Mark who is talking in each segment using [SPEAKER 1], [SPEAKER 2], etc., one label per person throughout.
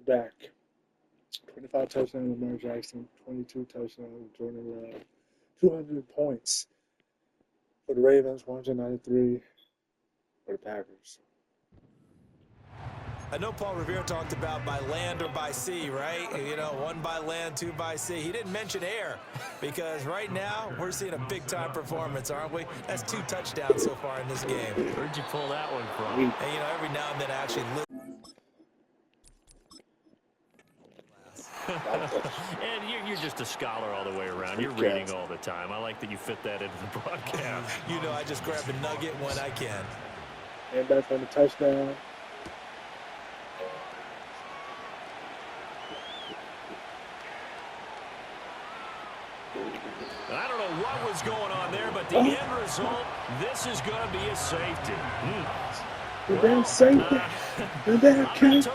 [SPEAKER 1] back. 25 touchdowns, Lamar Jackson. 22 touchdowns, Jordan Love. 200 points for the Ravens. 193 for the Packers.
[SPEAKER 2] I know Paul Revere talked about by land or by sea, right? You know, 1 by land, 2 by sea. He didn't mention air because right now we're seeing a big-time performance, aren't we? That's 2 touchdowns so far in this game.
[SPEAKER 3] Where'd you pull that one from?
[SPEAKER 2] And, you know, every now and then I actually
[SPEAKER 3] And you're just a scholar all the way around. You're reading all the time. I like that you fit that into the broadcast.
[SPEAKER 2] You know, I just grab a nugget when I can.
[SPEAKER 1] And back on the touchdown.
[SPEAKER 3] I don't know what was going on there, but the end result, this is going to be a safety.
[SPEAKER 1] The damn safety. The damn catch.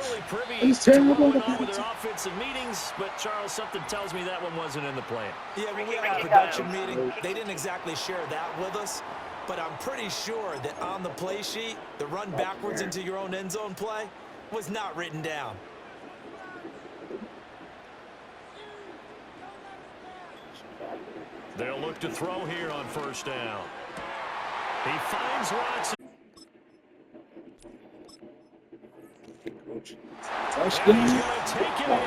[SPEAKER 1] It's terrible.
[SPEAKER 3] With their offensive meetings, but Charles, something tells me that one wasn't in the plan.
[SPEAKER 2] Yeah, when we had a production meeting, they didn't exactly share that with us, but I'm pretty sure that on the play sheet, the run backwards into your own end zone play was not written down.
[SPEAKER 3] They'll look to throw here on first down. He finds Watson.
[SPEAKER 1] Touchdown.
[SPEAKER 3] And he's going to take it in.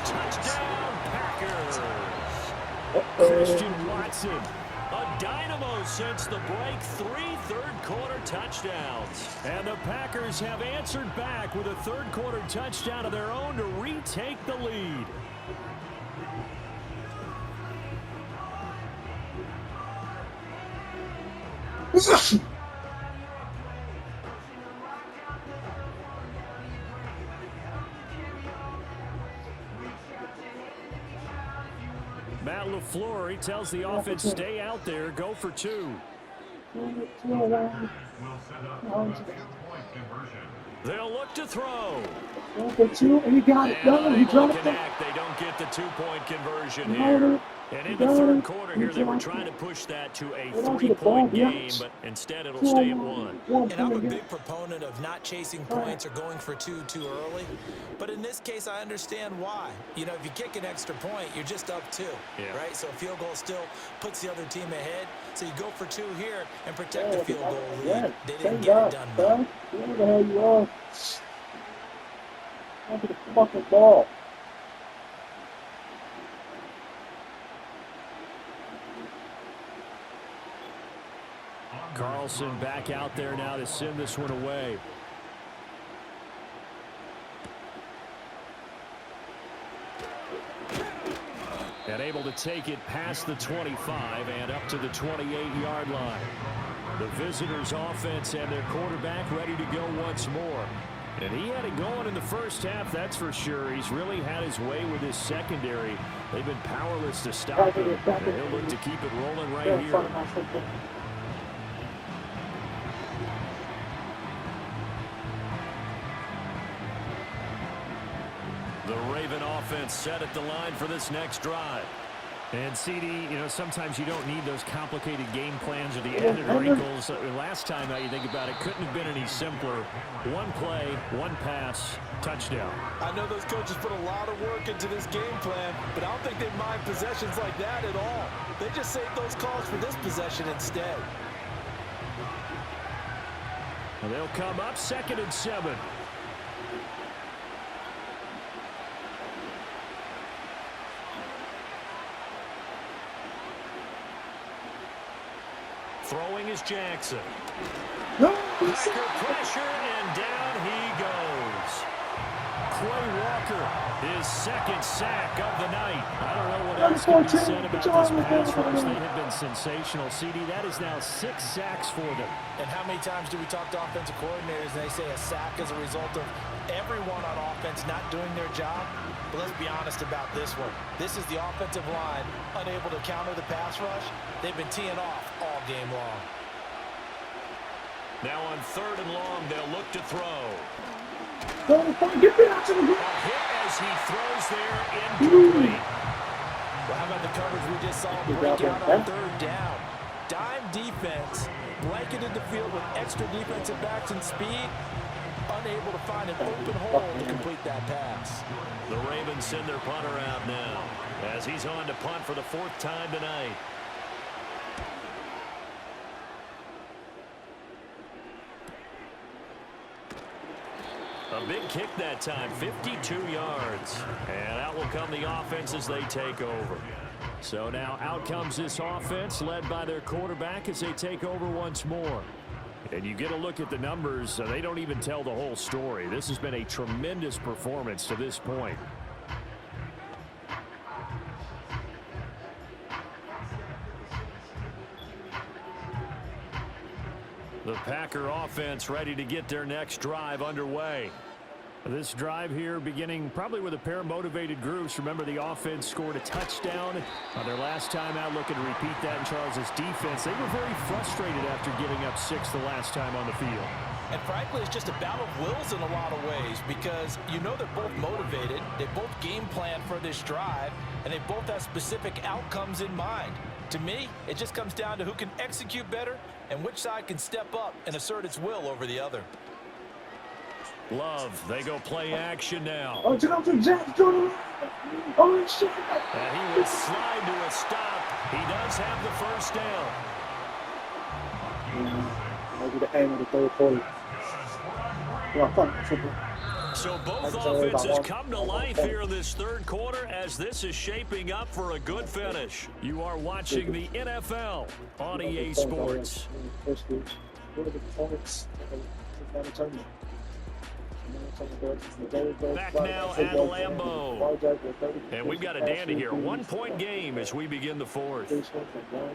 [SPEAKER 3] Touchdown, Packers. Christian Watson, a dynamo since the break. 3 third-quarter touchdowns. And the Packers have answered back with a third-quarter touchdown of their own to retake the lead. Matt LaFleur, he tells the offense, stay out there, go for 2. They'll look to throw.
[SPEAKER 1] For 2, and he got it. No, he dropped it.
[SPEAKER 3] They don't get the 2-point conversion here. And in the third quarter here, they were trying to push that to a 3-point game, but instead it'll stay at 1.
[SPEAKER 2] And I'm a big proponent of not chasing points or going for 2 too early. But in this case, I understand why. You know, if you kick an extra point, you're just up 2, right? So a field goal still puts the other team ahead. So you go for 2 here and protect the field goal lead. They didn't get it done well.
[SPEAKER 1] Where the hell you are? Look at the fucking ball.
[SPEAKER 3] Carlson back out there now to send this one away. And able to take it past the 25 and up to the 28-yard line. The visitors' offense and their quarterback ready to go once more. And he had it going in the first half, that's for sure. He's really had his way with his secondary. They've been powerless to stop him. And he'll look to keep it rolling right here. The Raven offense set at the line for this next drive. And CD, you know, sometimes you don't need those complicated game plans or the added wrinkles. Last time now you think about it, couldn't have been any simpler. 1 play, 1 pass, touchdown.
[SPEAKER 2] I know those coaches put a lot of work into this game plan, but I don't think they mind possessions like that at all. They just save those calls for this possession instead.
[SPEAKER 3] And they'll come up 2nd and 7. Throwing is Jackson. Packer pressure, and down he goes. Quay Walker, his 2nd sack of the night. I don't know what else can be said about this pass rush. They have been sensational. CD, that is now 6 sacks for them.
[SPEAKER 2] And how many times do we talk to offensive coordinators and they say a sack is a result of everyone on offense not doing their job? But let's be honest about this one. This is the offensive line unable to counter the pass rush. They've been teeing off all game long.
[SPEAKER 3] Now on 3rd and long, they'll look to throw.
[SPEAKER 1] Get me out to the
[SPEAKER 3] A hit as he throws there incomplete.
[SPEAKER 2] Well, how about the coverage we just saw break out on 3rd down? Dime defense, blanketed the field with extra defensive backs and speed. unable to find an open hole to complete that pass.
[SPEAKER 3] The Ravens send their punter out now as he's on to punt for the 4th time tonight. A big kick that time, 52 yards. And out will come the offense as they take over. So now out comes this offense led by their quarterback as they take over once more. And you get a look at the numbers, they don't even tell the whole story. This has been a tremendous performance to this point. The Packer offense ready to get their next drive underway. This drive here beginning probably with a pair of motivated groups. Remember, the offense scored a touchdown on their last time out, looking to repeat that in Charles's defense. They were very frustrated after giving up 6 the last time on the field.
[SPEAKER 2] And frankly, it's just a battle of wills in a lot of ways because you know they're both motivated, they both game plan for this drive, and they both have specific outcomes in mind. To me, it just comes down to who can execute better and which side can step up and assert its will over the other.
[SPEAKER 3] Love, they go play action now.
[SPEAKER 1] Oh, jump to Jack Jordan. Oh, shit.
[SPEAKER 3] And he will slide to a stop. He does have the first down.
[SPEAKER 1] Maybe the end of the third quarter.
[SPEAKER 3] So both offenses come to life here in this third quarter as this is shaping up for a good finish. You are watching the NFL on EA Sports. Back now at Lambeau. And we've got a dandy here. 1-point game as we begin the 4th.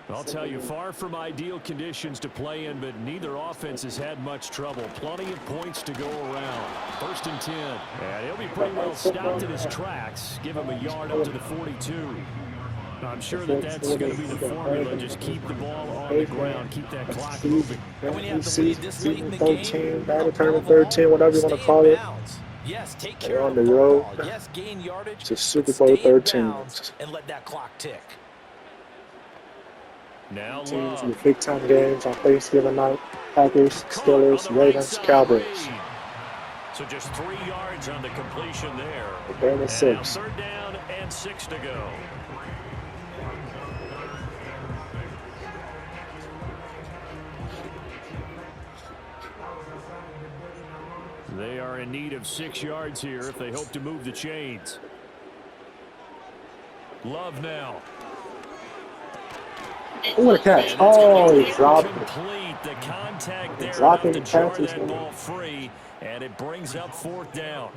[SPEAKER 3] I'll tell you, far from ideal conditions to play in, but neither offense has had much trouble. Plenty of points to go around. 1st and 10. And he'll be pretty well stopped in his tracks. Give him a yard up to the 42. I'm sure that's going to be the formula. Just keep the ball on the ground. Keep that clock moving.
[SPEAKER 2] And when you have to lead this late in the game,
[SPEAKER 1] battle tournament 13, whatever you want to call it.
[SPEAKER 2] Yes, take care
[SPEAKER 1] on
[SPEAKER 2] of
[SPEAKER 1] the
[SPEAKER 2] the
[SPEAKER 1] road.
[SPEAKER 2] ball. Yes, gain yardage.
[SPEAKER 1] It's a Super Bowl 13.
[SPEAKER 2] And let that clock tick.
[SPEAKER 3] Now
[SPEAKER 1] Teams
[SPEAKER 3] Love.
[SPEAKER 1] with big time games on Thanksgiving night. Packers, Steelers, Ravens, Cowboys.
[SPEAKER 3] So just 3 yards on the completion there.
[SPEAKER 1] Third and 6.
[SPEAKER 3] Now 3rd down and 6 to go. They are in need of 6 yards here if they hope to move the chains. Love now.
[SPEAKER 1] What a catch. Oh, he dropped it.
[SPEAKER 3] Complete the contact there
[SPEAKER 1] Dropping
[SPEAKER 3] enough to jar
[SPEAKER 1] catches.
[SPEAKER 3] that ball free, and it brings up 4th down.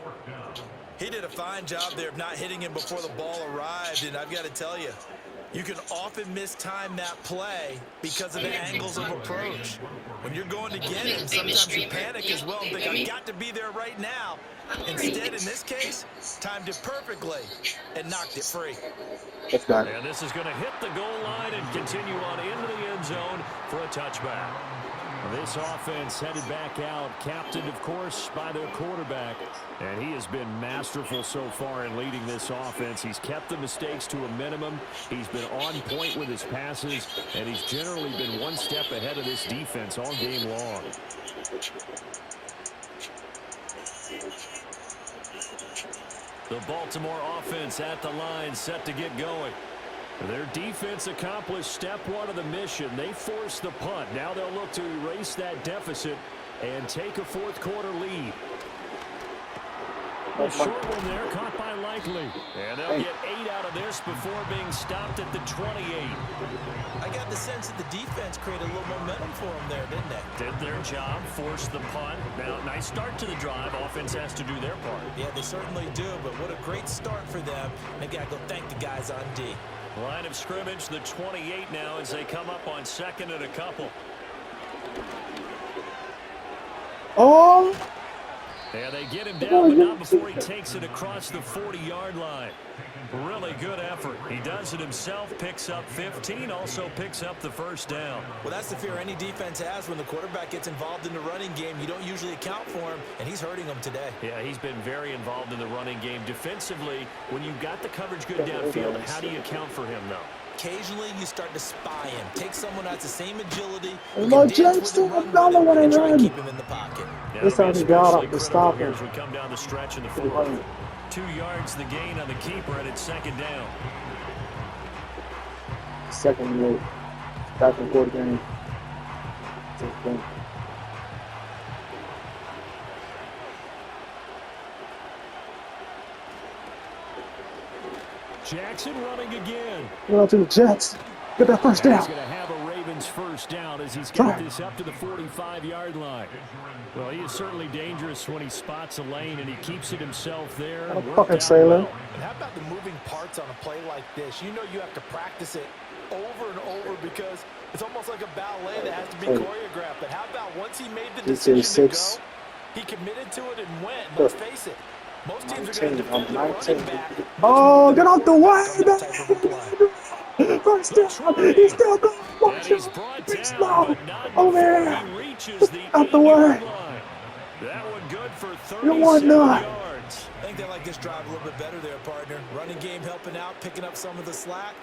[SPEAKER 2] He did a fine job there of not hitting him before the ball arrived, and I've got to tell you, you can often mistime that play because of the angles of approach. When you're going to get him, sometimes you panic as well and think, I've got to be there right now. Instead, in this case, timed it perfectly and knocked it free.
[SPEAKER 1] That's not it.
[SPEAKER 3] And this is going to hit the goal line and continue on into the end zone for a touchback. This offense headed back out, captained, of course, by their quarterback. And he has been masterful so far in leading this offense. He's kept the mistakes to a minimum. He's been on point with his passes, and he's generally been one step ahead of this defense all game long. The Baltimore offense at the line, set to get going. Their defense accomplished step 1 of the mission. They forced the punt. Now they'll look to erase that deficit and take a 4th quarter lead. A short one there, caught by Likely. And they'll get 8 out of this before being stopped at the 28.
[SPEAKER 2] I got the sense that the defense created a little momentum for them there, didn't they?
[SPEAKER 3] Did their job, forced the punt. Now, nice start to the drive. Offense has to do their part.
[SPEAKER 2] Yeah, they certainly do, but what a great start for them. They got to go thank the guys on D.
[SPEAKER 3] Line of scrimmage, the 28 now as they come up on 2nd and a couple.
[SPEAKER 1] Oh!
[SPEAKER 3] And they get him down, but not before he takes it across the 40-yard line. Really good effort. He does it himself, picks up 15, also picks up the 1st down.
[SPEAKER 2] Well, that's the fear any defense has when the quarterback gets involved in the running game. You don't usually account for him, and he's hurting them today.
[SPEAKER 3] Yeah, he's been very involved in the running game. Defensively, when you've got the coverage good downfield, how do you account for him, though?
[SPEAKER 2] occasionally you start to spy him. Take someone who has the same agility.
[SPEAKER 1] Lamar Jackson, another one and run.
[SPEAKER 2] Keep him in the pocket.
[SPEAKER 1] This time he got up to stop him.
[SPEAKER 3] As we come down the stretch in the fourth. 2 yards the gain on the keeper, and it's second down.
[SPEAKER 1] Second rate. Back and forth game.
[SPEAKER 3] Jackson running again.
[SPEAKER 1] Going to the Jets. Get that first down.
[SPEAKER 3] He's going to have a Ravens first down as he's got this up to the 45-yard line. Well, he is certainly dangerous when he spots a lane, and he keeps it himself there.
[SPEAKER 1] Fucking sailor.
[SPEAKER 2] And how about the moving parts on a play like this? You know you have to practice it over and over because it's almost like a ballet that has to be choreographed. But how about once he made the decision to go, he committed to it and went. Let's face it. Most teams are going to defend the running back.
[SPEAKER 1] Oh, get off the way, man! First down. He's still going. Watch him. He's slow. Over here. Out the way.
[SPEAKER 3] That one good for
[SPEAKER 1] 37
[SPEAKER 3] yards.
[SPEAKER 2] I think they like this drive a little bit better there, partner. Running game helping out, picking up some of the slack.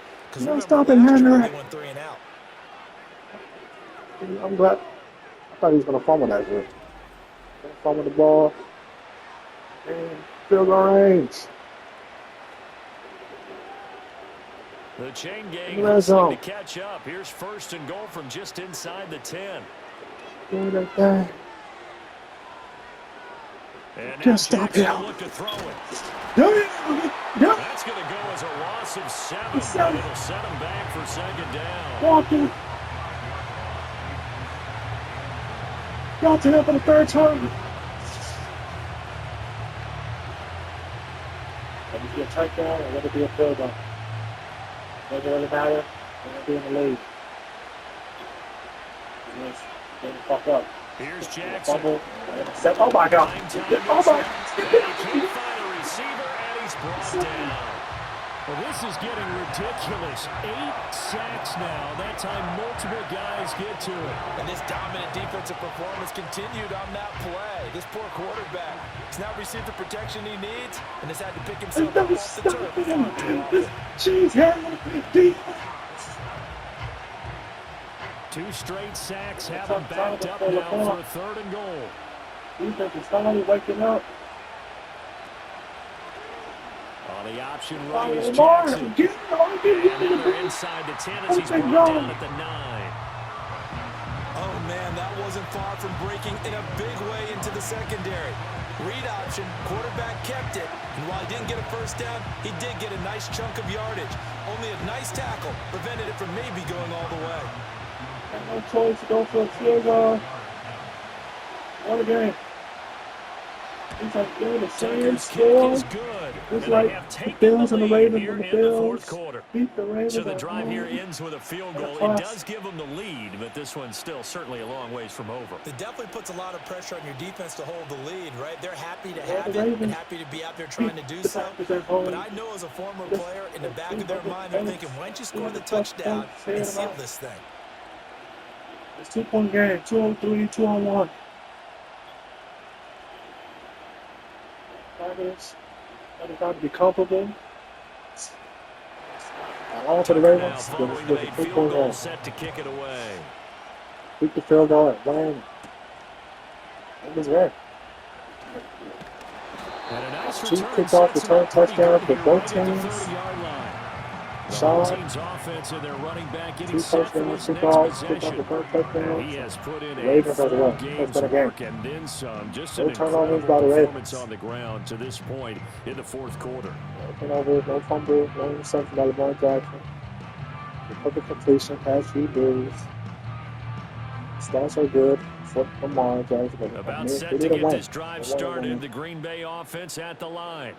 [SPEAKER 1] No stopping Henry.
[SPEAKER 2] They went 3 and out.
[SPEAKER 1] I'm glad. I thought he was going to fumble that good. Fumble the ball. And field goal range.
[SPEAKER 3] The chain gang has to catch up. Here's first and goal from just inside the 10.
[SPEAKER 1] Do that thing.
[SPEAKER 3] And
[SPEAKER 1] just stop him.
[SPEAKER 3] Look to throw it.
[SPEAKER 1] Yep.
[SPEAKER 3] That's going to go as a loss of 7. It'll set him back for second down.
[SPEAKER 1] Walking. Got to him for the third time. Let it be a touchdown or let it be a field goal. Doesn't really matter. Let it be in the lead. Get the fuck up.
[SPEAKER 3] Here's Jackson.
[SPEAKER 1] Oh my God.
[SPEAKER 3] He can't find a receiver, and he's brought down. Well, this is getting ridiculous. 8 sacks now. That time, multiple guys get to it.
[SPEAKER 2] And this dominant defensive performance continued on that play. This poor quarterback has now received the protection he needs and has had to pick himself up off the turf.
[SPEAKER 1] Jeez,
[SPEAKER 3] 2 straight sacks have him backed up now for a third and goal.
[SPEAKER 1] Defense is finally waking up.
[SPEAKER 3] On the option right is Jackson. And now they're inside the 10 as he's brought down at the 9.
[SPEAKER 2] Oh, man, that wasn't far from breaking in a big way into the secondary. Read option, quarterback kept it. And while he didn't get a first down, he did get a nice chunk of yardage. Only a nice tackle prevented it from maybe going all the way.
[SPEAKER 1] No choice to go for a field goal. What a game. It's like doing the same score. It's like the Bills and the Ravens and the Bills beat the Ravens.
[SPEAKER 3] So the drive here ends with a field goal. It does give them the lead, but this one's still certainly a long ways from over.
[SPEAKER 2] It definitely puts a lot of pressure on your defense to hold the lead, right? They're happy to have it and happy to be out there trying to do so. But I know as a former player, in the back of their mind, they're thinking, why don't you score the touchdown and seal this thing?
[SPEAKER 1] It's 2-point game, 2-on-3, 2-on-1. Got to be comfortable. All to the Ravens.
[SPEAKER 3] Following a field goal set to kick it away.
[SPEAKER 1] Keep the field goal at Wayne. It was right. Two kickoff return touchdowns for both teams. Sean,
[SPEAKER 3] team's offense and their running back getting
[SPEAKER 1] 2 touchdowns, kickoff return touchdowns.
[SPEAKER 3] He has put in
[SPEAKER 1] Ravens as well.
[SPEAKER 3] game's work and then some. Just an
[SPEAKER 1] turnovers
[SPEAKER 3] incredible
[SPEAKER 1] by the
[SPEAKER 3] performance
[SPEAKER 1] Ravens
[SPEAKER 3] on the ground to this point in the fourth quarter.
[SPEAKER 1] No turnovers, no fumble, no interception by Lamar Jackson. The perfect completion, pass free balls. Stats are good for Lamar Jackson.
[SPEAKER 3] About set to get this drive started, the Green Bay offense at the line.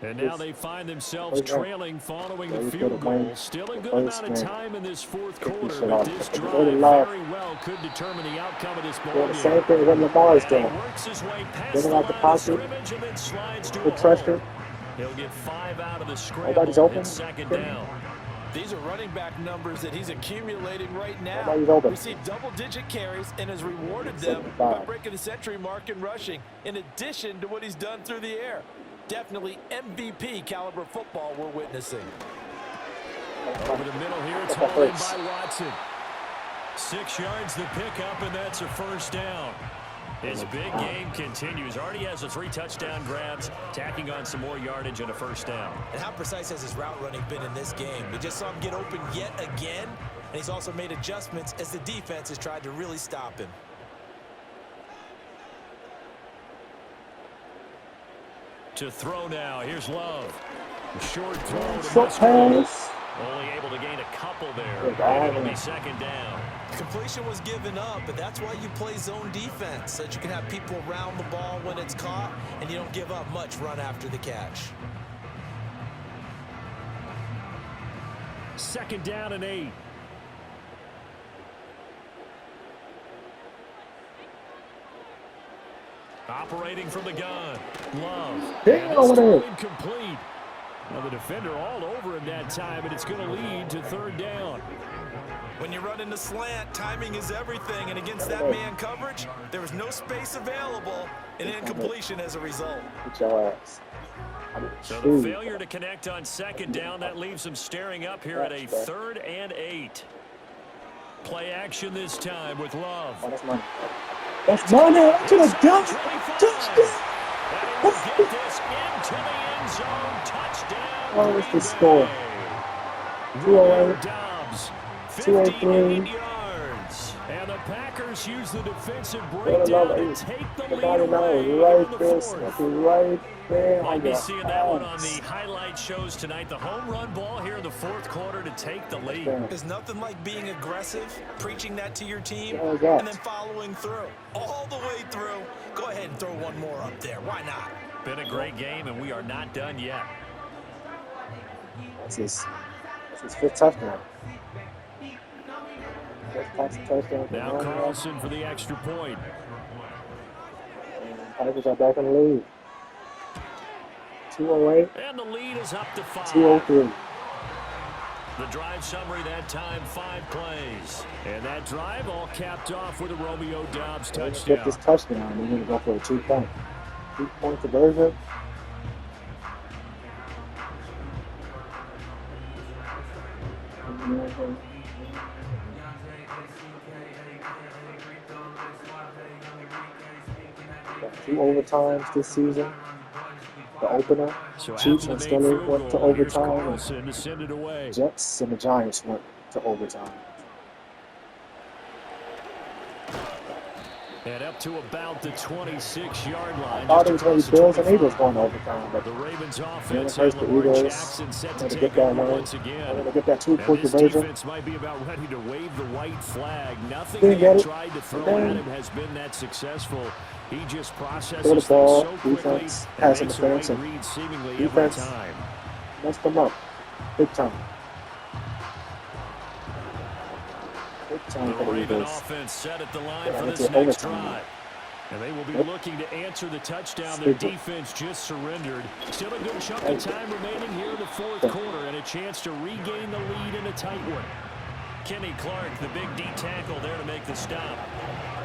[SPEAKER 3] And now they find themselves trailing following the field goal. Still a good amount of time in this fourth quarter, but this drive very well could determine the outcome of this ball game.
[SPEAKER 1] The same thing what Lamar is doing.
[SPEAKER 3] Works his way past
[SPEAKER 1] the line of scrimmage
[SPEAKER 3] and then slides to
[SPEAKER 1] the pressure.
[SPEAKER 3] He'll get 5 out of the scramble.
[SPEAKER 1] Nobody's open.
[SPEAKER 3] And second down.
[SPEAKER 2] These are running back numbers that he's accumulating right now.
[SPEAKER 1] Nobody's open.
[SPEAKER 2] Received double-digit carries and has rewarded them by breaking the century mark in rushing, in addition to what he's done through the air. Definitely MVP caliber football we're witnessing.
[SPEAKER 3] Over the middle here, it's hauled in by Watson. 6 yards the pickup, and that's a first down. His big game continues. Already has a 3 touchdown grabs, tacking on some more yardage and a first down.
[SPEAKER 2] And how precise has his route running been in this game? We just saw him get open yet again, and he's also made adjustments as the defense has tried to really stop him.
[SPEAKER 3] To throw now. Here's Love. Short throw to
[SPEAKER 1] Short pass.
[SPEAKER 3] Only able to gain a couple there. And it'll be second down.
[SPEAKER 2] Completion was given up, but that's why you play zone defense, so that you can have people around the ball when it's caught, and you don't give up much run after the catch.
[SPEAKER 3] Second down and 8. Operating from the gun. Love. Incomplete. Well, the defender all over him that time, and it's going to lead to third down.
[SPEAKER 2] When you run in the slant, timing is everything, and against that man coverage, there was no space available, and incompletion as a result.
[SPEAKER 3] So the failure to connect on second down, that leaves them staring up here at a 3rd and 8. Play action this time with Love.
[SPEAKER 1] That's money. That's money. To the gun. Touchdown.
[SPEAKER 3] Get this into the end zone. Touchdown.
[SPEAKER 1] What was the score? 208.
[SPEAKER 3] Dobbs.
[SPEAKER 1] 203.
[SPEAKER 3] Yards. And the Packers use the defensive breakdown to take the lead
[SPEAKER 1] Right there.
[SPEAKER 3] Might be seeing that one on the highlight shows tonight. The home run ball here in the 4th quarter to take the lead.
[SPEAKER 2] There's nothing like being aggressive, preaching that to your team,
[SPEAKER 1] and
[SPEAKER 2] then following through. All the way through. Go ahead and throw one more up there. Why not?
[SPEAKER 3] Been a great game, and we are not done yet.
[SPEAKER 1] That's his 5th touchdown.
[SPEAKER 3] Now Carlson for the extra point.
[SPEAKER 1] Packers are back in the lead. 208.
[SPEAKER 3] And the lead is up to 5.
[SPEAKER 1] 203.
[SPEAKER 3] The drive summary that time, 5 plays. And that drive all capped off with a Romeo Dobbs touchdown.
[SPEAKER 1] Get this touchdown, we're going to go for a 2-point. 2-point conversion. Got 2 overtimes this season. The opener,
[SPEAKER 3] So
[SPEAKER 1] Chiefs and Steelers went to overtime.
[SPEAKER 3] To send it away.
[SPEAKER 1] Jets and the Giants went to overtime.
[SPEAKER 3] And up to about the 26-yard line.
[SPEAKER 1] I thought it was going to be Bills and Eagles going to overtime, but
[SPEAKER 3] the Ravens offense
[SPEAKER 1] and
[SPEAKER 3] and
[SPEAKER 1] the
[SPEAKER 3] Lamar
[SPEAKER 1] Eagles
[SPEAKER 3] Jackson set to
[SPEAKER 1] going to
[SPEAKER 3] take
[SPEAKER 1] get that
[SPEAKER 3] over
[SPEAKER 1] one.
[SPEAKER 3] once again.
[SPEAKER 1] They're going to get that 2-point
[SPEAKER 3] And this
[SPEAKER 1] conversion.
[SPEAKER 3] defense might be about ready to wave the white flag. Nothing
[SPEAKER 1] Didn't
[SPEAKER 3] they
[SPEAKER 1] get it.
[SPEAKER 3] tried to throw
[SPEAKER 1] Then
[SPEAKER 3] at him has been that successful. He just processes
[SPEAKER 1] Throw the
[SPEAKER 3] things
[SPEAKER 1] ball,
[SPEAKER 3] so quickly
[SPEAKER 1] defense,
[SPEAKER 3] and
[SPEAKER 1] passing
[SPEAKER 3] makes
[SPEAKER 1] the
[SPEAKER 3] a right
[SPEAKER 1] fence, and
[SPEAKER 3] read seemingly
[SPEAKER 1] defense
[SPEAKER 3] every time.
[SPEAKER 1] messed them up. Big time. Big time
[SPEAKER 3] The
[SPEAKER 1] for the
[SPEAKER 3] Raven
[SPEAKER 1] Eagles.
[SPEAKER 3] offense set at the line
[SPEAKER 1] Yeah,
[SPEAKER 3] for
[SPEAKER 1] it's
[SPEAKER 3] this
[SPEAKER 1] an
[SPEAKER 3] next
[SPEAKER 1] overtime.
[SPEAKER 3] drive. And they will be
[SPEAKER 1] Yep.
[SPEAKER 3] looking to answer the touchdown. Their
[SPEAKER 1] Stupid.
[SPEAKER 3] defense just surrendered. Still a good chunk of time remaining here in the 4th quarter and a chance to regain the lead in a tight one. Kenny Clark, the big D tackle there to make the stop.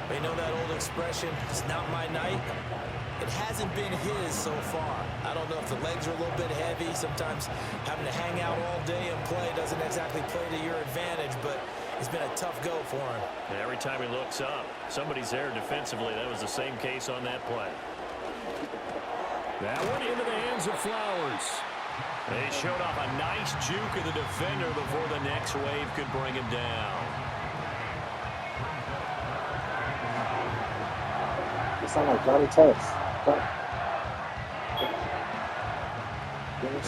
[SPEAKER 2] They know that old expression, it's not my night. It hasn't been his so far. I don't know if the legs are a little bit heavy. Sometimes having to hang out all day and play doesn't exactly play to your advantage, but it's been a tough go for him.
[SPEAKER 3] And every time he looks up, somebody's there defensively. That was the same case on that play. That one into the hands of Flowers. They showed off a nice juke of the defender before the next wave could bring him down.
[SPEAKER 1] You sound like Johnny Test.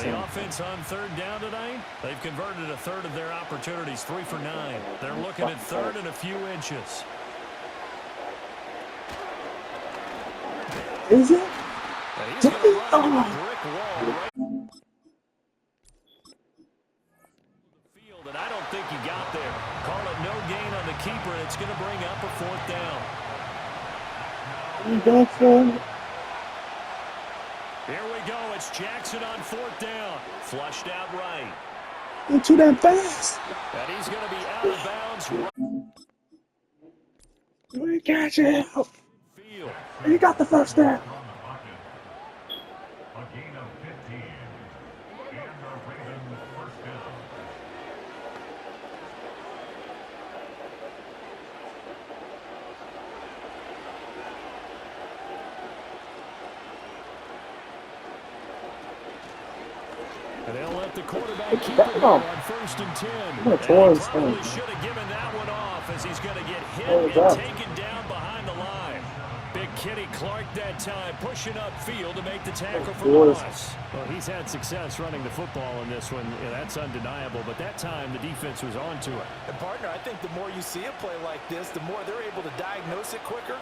[SPEAKER 3] The offense on 3rd down tonight, they've converted a 1/3 of their opportunities, 3 for 9. They're looking at 3rd and a few inches.
[SPEAKER 1] Is it?
[SPEAKER 3] He's going to run into a brick wall right field, and I don't think he got there. Call it no gain on the keeper, and it's going to bring up a 4th down. Here we go. It's Jackson on 4th down. Flushed out right.
[SPEAKER 1] You're too damn fast.
[SPEAKER 3] And he's going to be out of bounds.
[SPEAKER 1] We got you.
[SPEAKER 3] Field.
[SPEAKER 1] You got the first down.
[SPEAKER 3] And they'll let the quarterback keep it on 1st and 10. And he probably should have given that one off as he's going to get hit and taken down behind the line. Big Kenny Clark that time pushing upfield to make the tackle for loss. Well, he's had success running the football in this one. Yeah, that's undeniable. But that time, the defense was on to it.
[SPEAKER 2] And, partner, I think the more you see a play like this, the more they're able to diagnose it quicker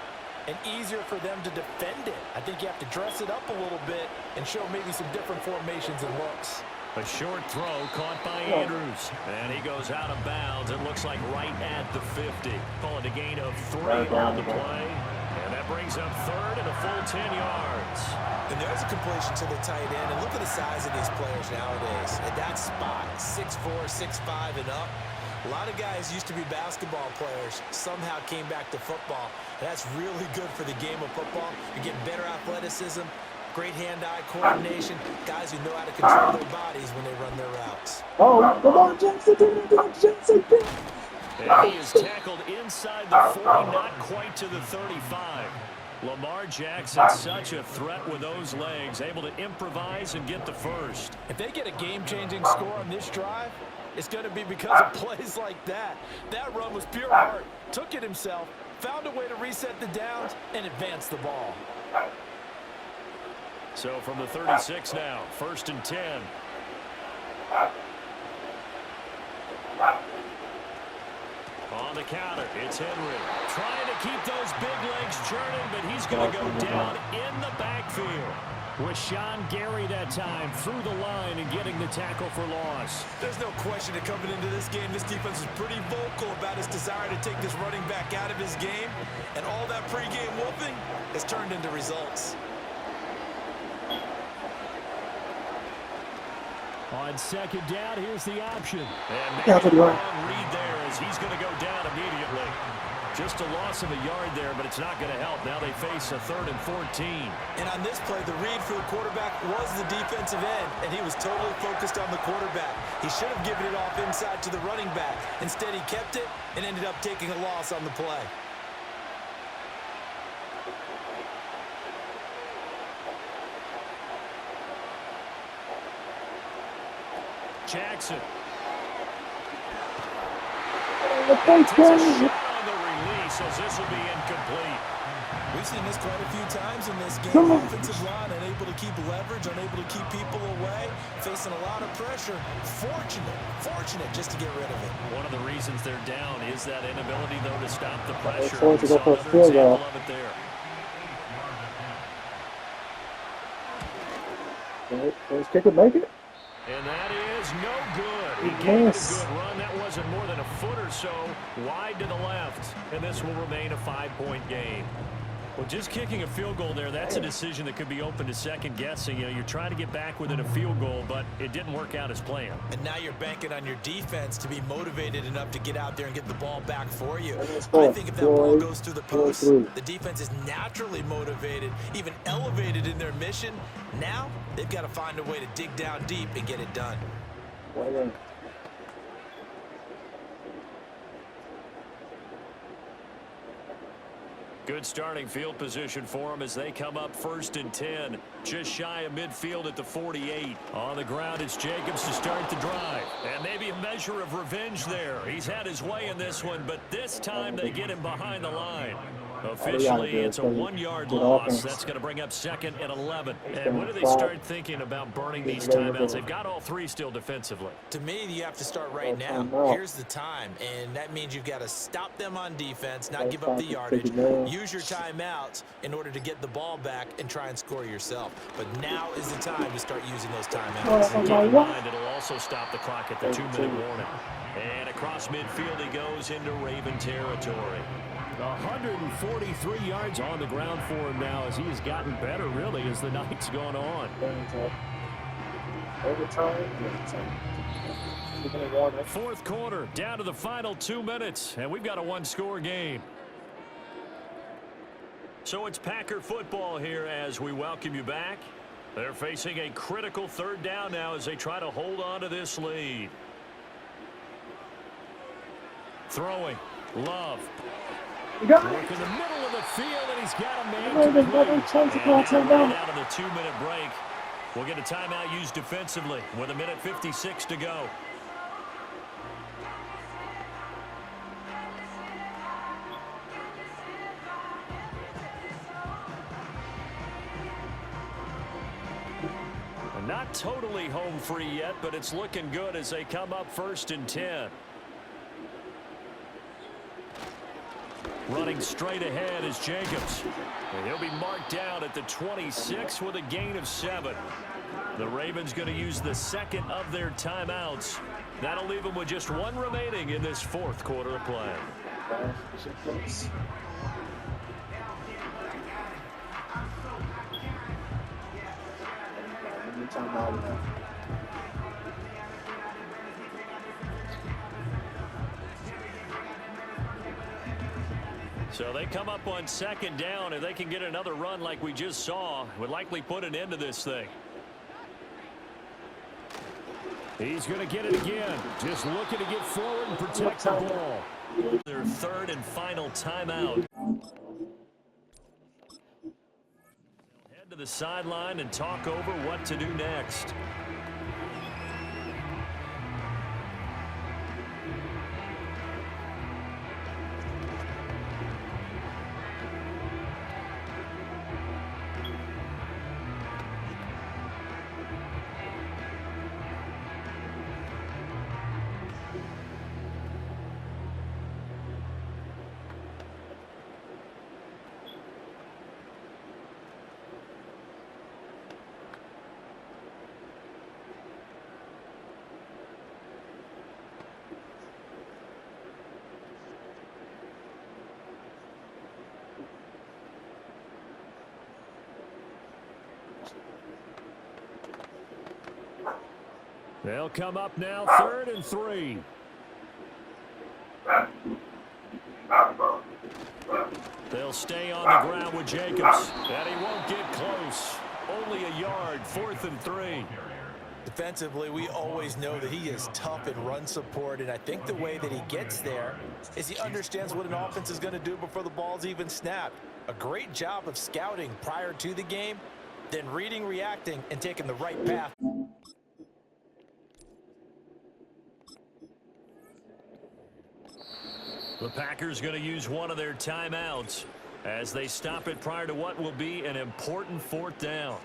[SPEAKER 2] and easier for them to defend it. I think you have to dress it up a little bit and show maybe some different formations and looks.
[SPEAKER 3] A short throw caught by Andrews. And he goes out of bounds. It looks like right at the 50. Call it a gain of 3 on the play. And that brings up 3rd and a full 10 yards.
[SPEAKER 2] And there's a completion to the tight end. And look at the size of these players nowadays. At that spot, 6'4", 6'5", and up. A lot of guys used to be basketball players, somehow came back to football. And that's really good for the game of football. You're getting better athleticism, great hand-eye coordination, guys who know how to control their bodies when they run their routes.
[SPEAKER 1] Oh, come on, Jensen, Jensen.
[SPEAKER 3] And he is tackled inside the 40, not quite to the 35. Lamar Jackson, such a threat with those legs, able to improvise and get the first.
[SPEAKER 2] If they get a game-changing score on this drive, it's going to be because of plays like that. That run was pure heart. Took it himself, found a way to reset the downs, and advance the ball.
[SPEAKER 3] So from the 36 now, 1st and 10. On the counter, it's Henry. Trying to keep those big legs churning, but he's going to go down in the backfield. With Sean Gary that time through the line and getting the tackle for loss.
[SPEAKER 2] There's no question that coming into this game, this defense is pretty vocal about his desire to take this running back out of his game. And all that pregame whooping has turned into results.
[SPEAKER 3] On 2nd down, here's the option. And maybe a wrong read there as he's going to go down immediately. Just a loss of a yard there, but it's not going to help. Now they face a 3rd and 14.
[SPEAKER 2] And on this play, the read for the quarterback was the defensive end, and he was totally focused on the quarterback. He should have given it off inside to the running back. Instead, he kept it and ended up taking a loss on the play.
[SPEAKER 3] Jackson. Says this will be incomplete.
[SPEAKER 2] We've seen this quite a few times in this game. Offensive line unable to keep leverage, unable to keep people away, facing a lot of pressure. Fortunate just to get rid of it.
[SPEAKER 3] One of the reasons they're down is that inability, though, to stop the pressure. We saw another example of it there.
[SPEAKER 1] Let's kick it, make it.
[SPEAKER 3] And that is no good. He gave it a good run. That wasn't more than a foot or so wide to the left. And this will remain a 5-point game. Well, just kicking a field goal there, that's a decision that could be open to second guessing. You know, you're trying to get back within a field goal, but it didn't work out as planned.
[SPEAKER 2] And now you're banking on your defense to be motivated enough to get out there and get the ball back for you. I think if that ball goes through the post, the defense is naturally motivated, even elevated in their mission. Now they've got to find a way to dig down deep and get it done.
[SPEAKER 3] Good starting field position for them as they come up 1st and 10. Just shy of midfield at the 48. On the ground, it's Jacobs to start the drive. And maybe a measure of revenge there. He's had his way in this one, but this time they get him behind the line. Officially, it's a 1-yard loss. That's going to bring up 2nd and 11. And when do they start thinking about burning these timeouts? They've got all 3 still defensively.
[SPEAKER 2] To me, you have to start right now. Here's the time, and that means you've got to stop them on defense, not give up the yardage, use your timeouts in order to get the ball back and try and score yourself. But now is the time to start using those timeouts.
[SPEAKER 3] Keep in mind, it'll also stop the clock at the 2-minute warning. And across midfield he goes into Raven territory. 143 yards on the ground for him now as he has gotten better, really, as the night's gone on. Fourth quarter, down to the final 2 minutes, and we've got a 1-score game. So it's Packer football here as we welcome you back. They're facing a critical 3rd down now as they try to hold on to this lead. Throwing, Love. Work in the middle of the field, and he's got a man complete. And out of the 2-minute break, We'll get a timeout used defensively with 1:56 to go. Not totally home free yet, but it's looking good as they come up 1st and 10. Running straight ahead is Jacobs. And he'll be marked down at the 26 with a gain of 7. The Ravens going to use the second of their timeouts. That'll leave them with just one remaining in this 4th quarter of play. So they come up on 2nd down. If they can get another run like we just saw, would likely put an end to this thing. He's going to get it again. Just looking to get forward and protect the ball. Their 3rd and final timeout. Head to the sideline and talk over what to do next. They'll come up now 3rd and 3. They'll stay on the ground with Jacobs. And he won't get close. Only a yard, 4th and 3.
[SPEAKER 2] Defensively, we always know that he is tough in run support, and I think the way that he gets there is he understands what an offense is going to do before the ball's even snapped. A great job of scouting prior to the game, then reading, reacting, and taking the right path.
[SPEAKER 3] The Packers going to use one of their timeouts as they stop it prior to what will be an important 4th down.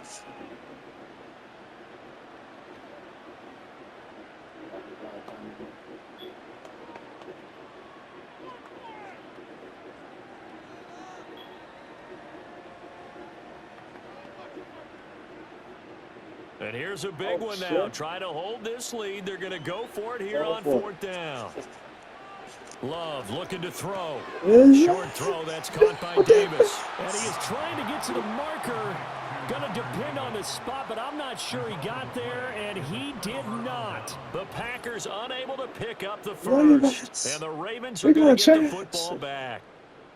[SPEAKER 3] And here's a big one now. Trying to hold this lead. They're going to go for it here on 4th down. Love looking to throw. Short throw that's caught by Davis. And he is trying to get to the marker. Going to depend on the spot, but I'm not sure he got there, and he did not. The Packers unable to pick up the first. And the Ravens are going to get the football back.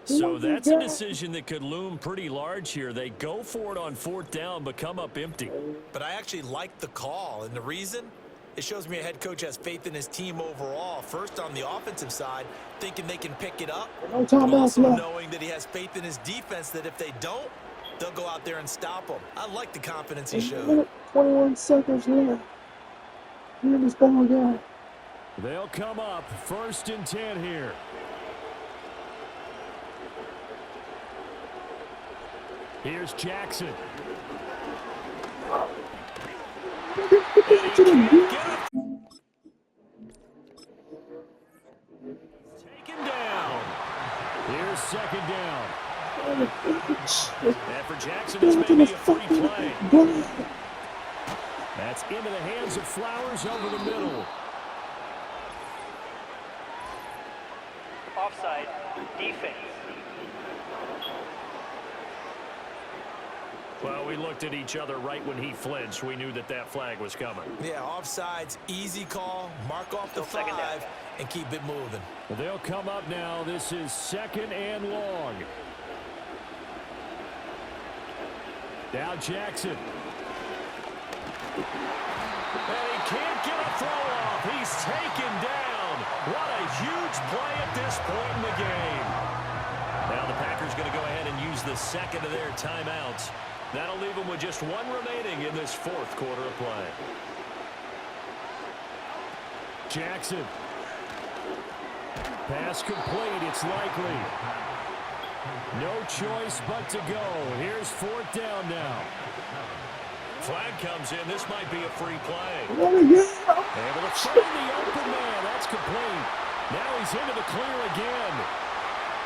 [SPEAKER 3] So that's a decision that could loom pretty large here. They go for it on 4th down, but come up empty.
[SPEAKER 2] But I actually like the call, and the reason? It shows me a head coach has faith in his team overall. First, on the offensive side, thinking they can pick it up, but also knowing that he has faith in his defense that if they don't, they'll go out there and stop them. I like the confidence he showed.
[SPEAKER 1] 21 seconds left. Here in this ball guy.
[SPEAKER 3] They'll come up 1st and 10 here. Here's Jackson. Taken down. Here's 2nd down. And for Jackson, it's maybe a free play. That's into the hands of Flowers over the middle.
[SPEAKER 4] Offside, defense.
[SPEAKER 3] Well, we looked at each other right when he flinched. We knew that that flag was coming.
[SPEAKER 2] Yeah, offsides, easy call, mark off the 5, and keep it moving.
[SPEAKER 3] Well, they'll come up now. This is 2nd and long. Now Jackson. And he can't get a throw off. He's taken down. What a huge play at this point in the game. Now the Packers going to go ahead and use the second of their timeouts. That'll leave them with just one remaining in this fourth quarter of play. Jackson. Pass complete. It's likely. No choice but to go. Here's fourth down now. Flag comes in. This might be a free play.
[SPEAKER 1] Oh, yeah.
[SPEAKER 3] Able to find the open man. That's complete. Now he's into the clear again.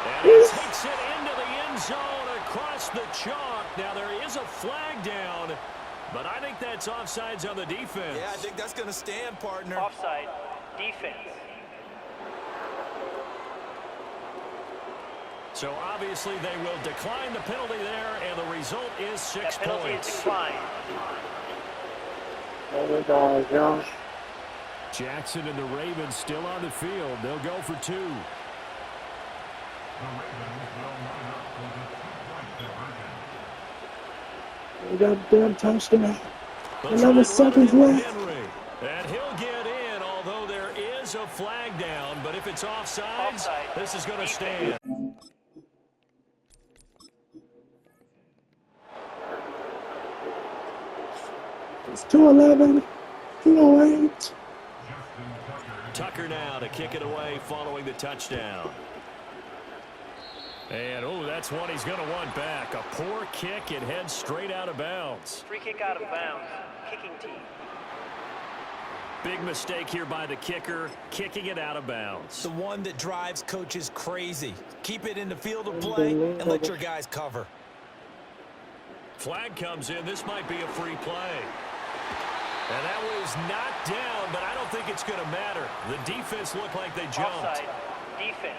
[SPEAKER 3] And he takes it into the end zone across the chalk. Now there is a flag down, but I think that's offsides on the defense.
[SPEAKER 2] Yeah, I think that's going to stand, partner.
[SPEAKER 4] Offside. Defense.
[SPEAKER 3] So obviously they will decline the penalty there, and the result is 6
[SPEAKER 4] that penalty
[SPEAKER 3] points.
[SPEAKER 4] Is declined.
[SPEAKER 3] Jackson and the Ravens still on the field. They'll go for 2.
[SPEAKER 1] We got a damn touchdown. 11 seconds left.
[SPEAKER 3] And he'll get in, although there is a flag down. But if it's offsides, this is going to stand.
[SPEAKER 1] It's 2:11, 2:08.
[SPEAKER 3] Tucker now to kick it away following the touchdown. And, oh, that's one he's going to want back. A poor kick. It heads straight out of bounds.
[SPEAKER 4] Free kick out of bounds. Kicking team.
[SPEAKER 3] Big mistake here by the kicker, kicking it out of bounds.
[SPEAKER 2] The one that drives coaches crazy. Keep it in the field of play and let your guys cover.
[SPEAKER 3] Flag comes in. This might be a free play. And that was knocked down, but I don't think it's going to matter. The defense looked like they jumped.
[SPEAKER 4] Offside. Defense.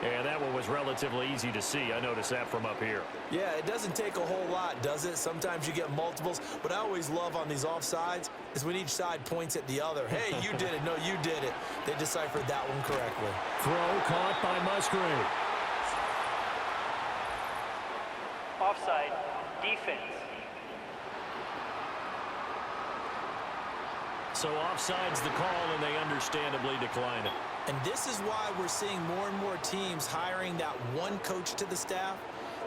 [SPEAKER 3] And that one was relatively easy to see. I noticed that from up here.
[SPEAKER 2] Yeah, it doesn't take a whole lot, does it? Sometimes you get multiples. What I always love on these offsides is when each side points at the other. Hey, you did it. No, you did it. They deciphered that one correctly.
[SPEAKER 3] Throw caught by Musgrave.
[SPEAKER 4] Offside. Defense.
[SPEAKER 3] So offside's the call, and they understandably decline it.
[SPEAKER 2] And this is why we're seeing more and more teams hiring that one coach to the staff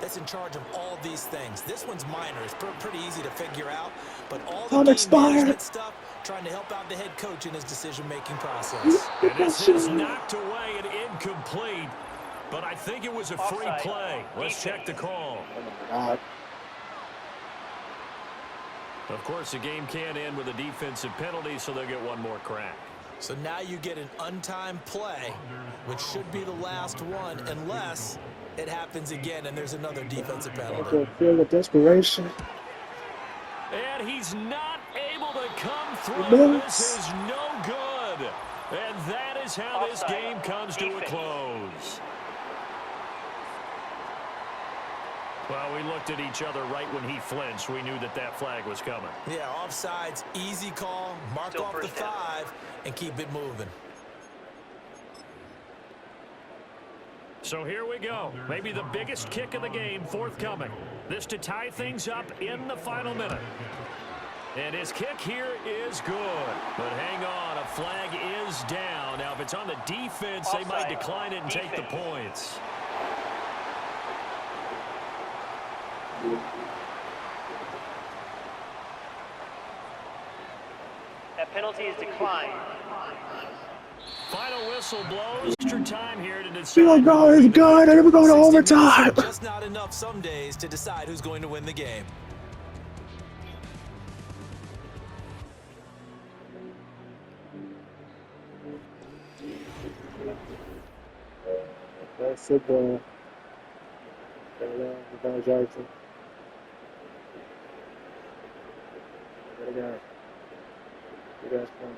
[SPEAKER 2] that's in charge of all these things. This one's minor. It's pretty easy to figure out. But all the game management stuff, trying to help out the head coach in his decision-making process.
[SPEAKER 3] And this is knocked away and incomplete. But I think it was a free play. Let's check the call. Of course, the game can end with a defensive penalty, so they'll get one more crack.
[SPEAKER 2] So now you get an untimed play, which should be the last one, unless it happens again and there's another defensive penalty.
[SPEAKER 1] Feel of desperation.
[SPEAKER 3] And he's not able to come through. This is no good. And that is how this game comes to a close. Well, we looked at each other right when he flinched. We knew that that flag was coming.
[SPEAKER 2] Yeah, offsides, easy call, mark off the 5, and keep it moving.
[SPEAKER 3] So here we go. Maybe the biggest kick of the game forthcoming. This to tie things up in the final minute. And his kick here is good. But hang on, a flag is down. Now, if it's on the defense, they might decline it and take the points.
[SPEAKER 4] That penalty is declined.
[SPEAKER 3] Final whistle blows. Extra time here to decide.
[SPEAKER 1] Field goal is good, and we're going to overtime.
[SPEAKER 2] Just not enough some days to decide who's going to win the game.
[SPEAKER 1] That's football. Without Jackson. What a guy. Good ass point.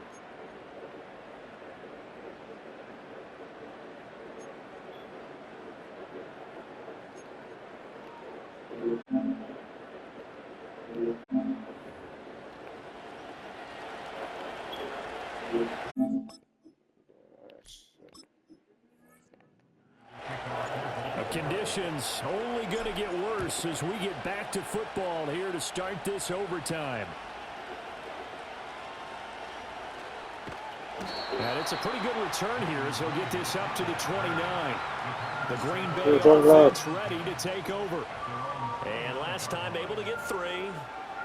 [SPEAKER 3] Conditions only going to get worse as we get back to football here to start this overtime. And it's a pretty good return here as he'll get this up to the 29. The Green Bay offense ready to take over. And last time able to get 3.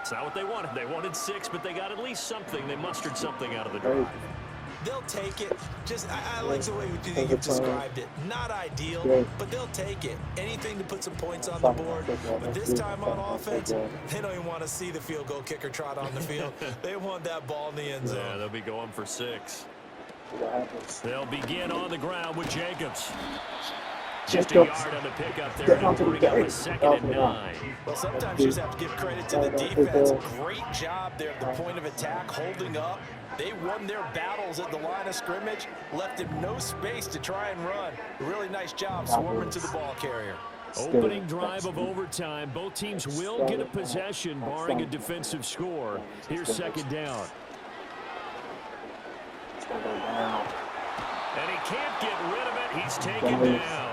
[SPEAKER 3] It's not what they wanted. They wanted 6, but they got at least something. They mustered something out of the drive.
[SPEAKER 2] They'll take it. Just I like the way you've described it. Not ideal, but they'll take it. Anything to put some points on the board. But this time on offense, they don't even want to see the field goal kicker trot on the field. They want that ball in the end zone.
[SPEAKER 3] Yeah, they'll be going for 6. They'll begin on the ground with Jacobs. Just a yard on the pickup there. It'll bring up a 2nd and 9.
[SPEAKER 2] Well, sometimes you just have to give credit to the defense. Great job there at the point of attack, holding up. They won their battles at the line of scrimmage, left him no space to try and run. Really nice job swarming to the ball carrier.
[SPEAKER 3] Opening drive of overtime. Both teams will get a possession, barring a defensive score. Here's 2nd down. And he can't get rid of it. He's taken down.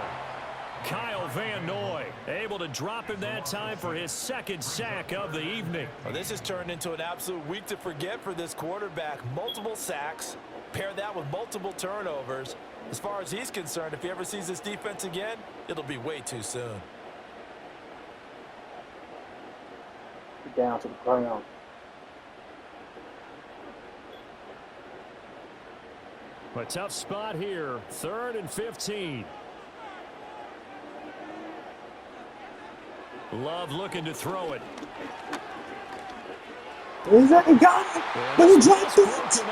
[SPEAKER 3] Kyle Van Noy able to drop him that time for his 2nd sack of the evening.
[SPEAKER 2] Well, this has turned into an absolute week to forget for this quarterback. Multiple sacks, pair that with multiple turnovers. As far as he's concerned, if he ever sees this defense again, it'll be way too soon.
[SPEAKER 1] Down to the ground.
[SPEAKER 3] A tough spot here. 3rd and 15. Love looking to throw it.
[SPEAKER 1] He got it. But he dropped it.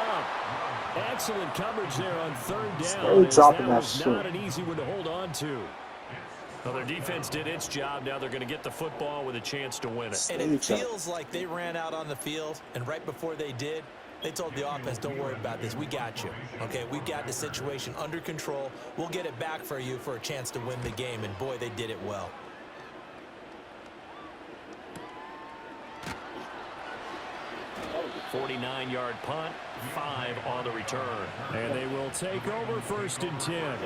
[SPEAKER 3] Excellent coverage there on 3rd down. That was not an easy one to hold on to. Well, their defense did its job. Now they're going to get the football with a chance to win it.
[SPEAKER 2] And it feels like they ran out on the field, and right before they did, they told the offense, don't worry about this. We got you. Okay, we've got the situation under control. We'll get it back for you for a chance to win the game. And, boy, they did it well.
[SPEAKER 3] .49-yard punt, 5 on the return. And they will take over 1st and 10.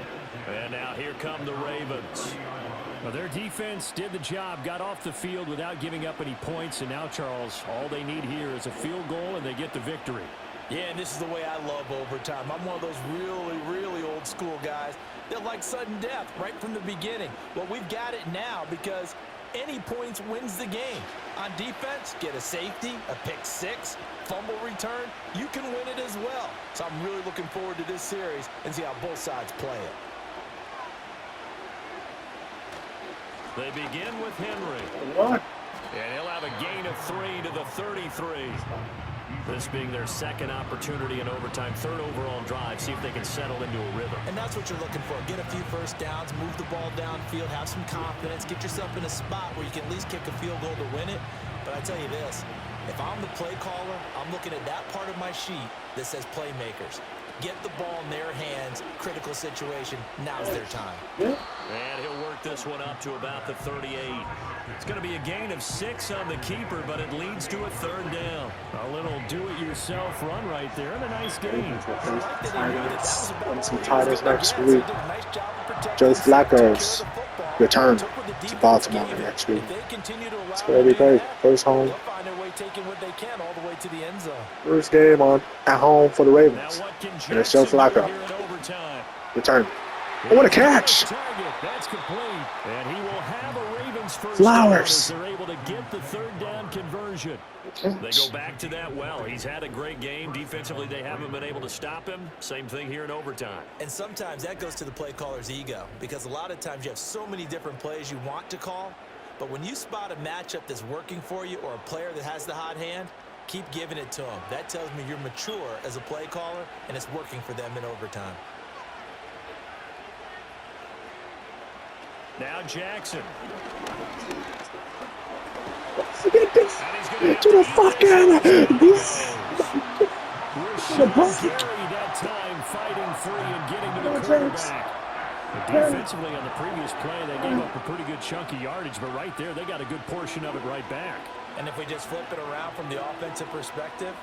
[SPEAKER 3] And now here come the Ravens. Well, their defense did the job, got off the field without giving up any points. And now, Charles, all they need here is a field goal, and they get the victory.
[SPEAKER 2] Yeah, and this is the way I love overtime. I'm one of those really, really old school guys that like sudden death right from the beginning. Well, we've got it now because any points wins the game. On defense, get a safety, a pick 6, fumble return, you can win it as well. So I'm really looking forward to this series and see how both sides play it.
[SPEAKER 3] They begin with Henry. And he'll have a gain of 3 to the 33. This being their 2nd opportunity in overtime, 3rd overall drive. See if they can settle into a rhythm.
[SPEAKER 2] And that's what you're looking for. Get a few first downs, move the ball downfield, have some confidence, get yourself in a spot where you can at least kick a field goal to win it. But I tell you this, if I'm the play caller, I'm looking at that part of my sheet that says playmakers. Get the ball in their hands, critical situation, now's their time.
[SPEAKER 3] And he'll work this one up to about the 38. It's going to be a gain of 6 on the keeper, but it leads to a 3rd down. A little do-it-yourself run right there, and a nice gain.
[SPEAKER 1] Some titles next week. Joe Flacco's return to Baltimore next week. It's going to be great. First home. First game at home for the Ravens. And it's Joe Flacco. Return. Oh, what a catch!
[SPEAKER 3] That's complete. And he will have a Ravens first
[SPEAKER 1] Flowers.
[SPEAKER 3] down as they're able to get the 3rd down conversion. They go back to that well. He's had a great game. Defensively, they haven't been able to stop him. Same thing here in overtime.
[SPEAKER 2] And sometimes that goes to the play caller's ego because a lot of times you have so many different plays you want to call. But when you spot a matchup that's working for you or a player that has the hot hand, keep giving it to them. That tells me you're mature as a play caller, and it's working for them in overtime.
[SPEAKER 3] Now Jackson.
[SPEAKER 1] Get this. To the fuck out of here.
[SPEAKER 3] That time fighting free and getting to the quarterback. Defensively on the previous play, they gave up a pretty good chunk of yardage, but right there, they got a good portion of it right back.
[SPEAKER 2] And if we just flip it around from the offensive perspective,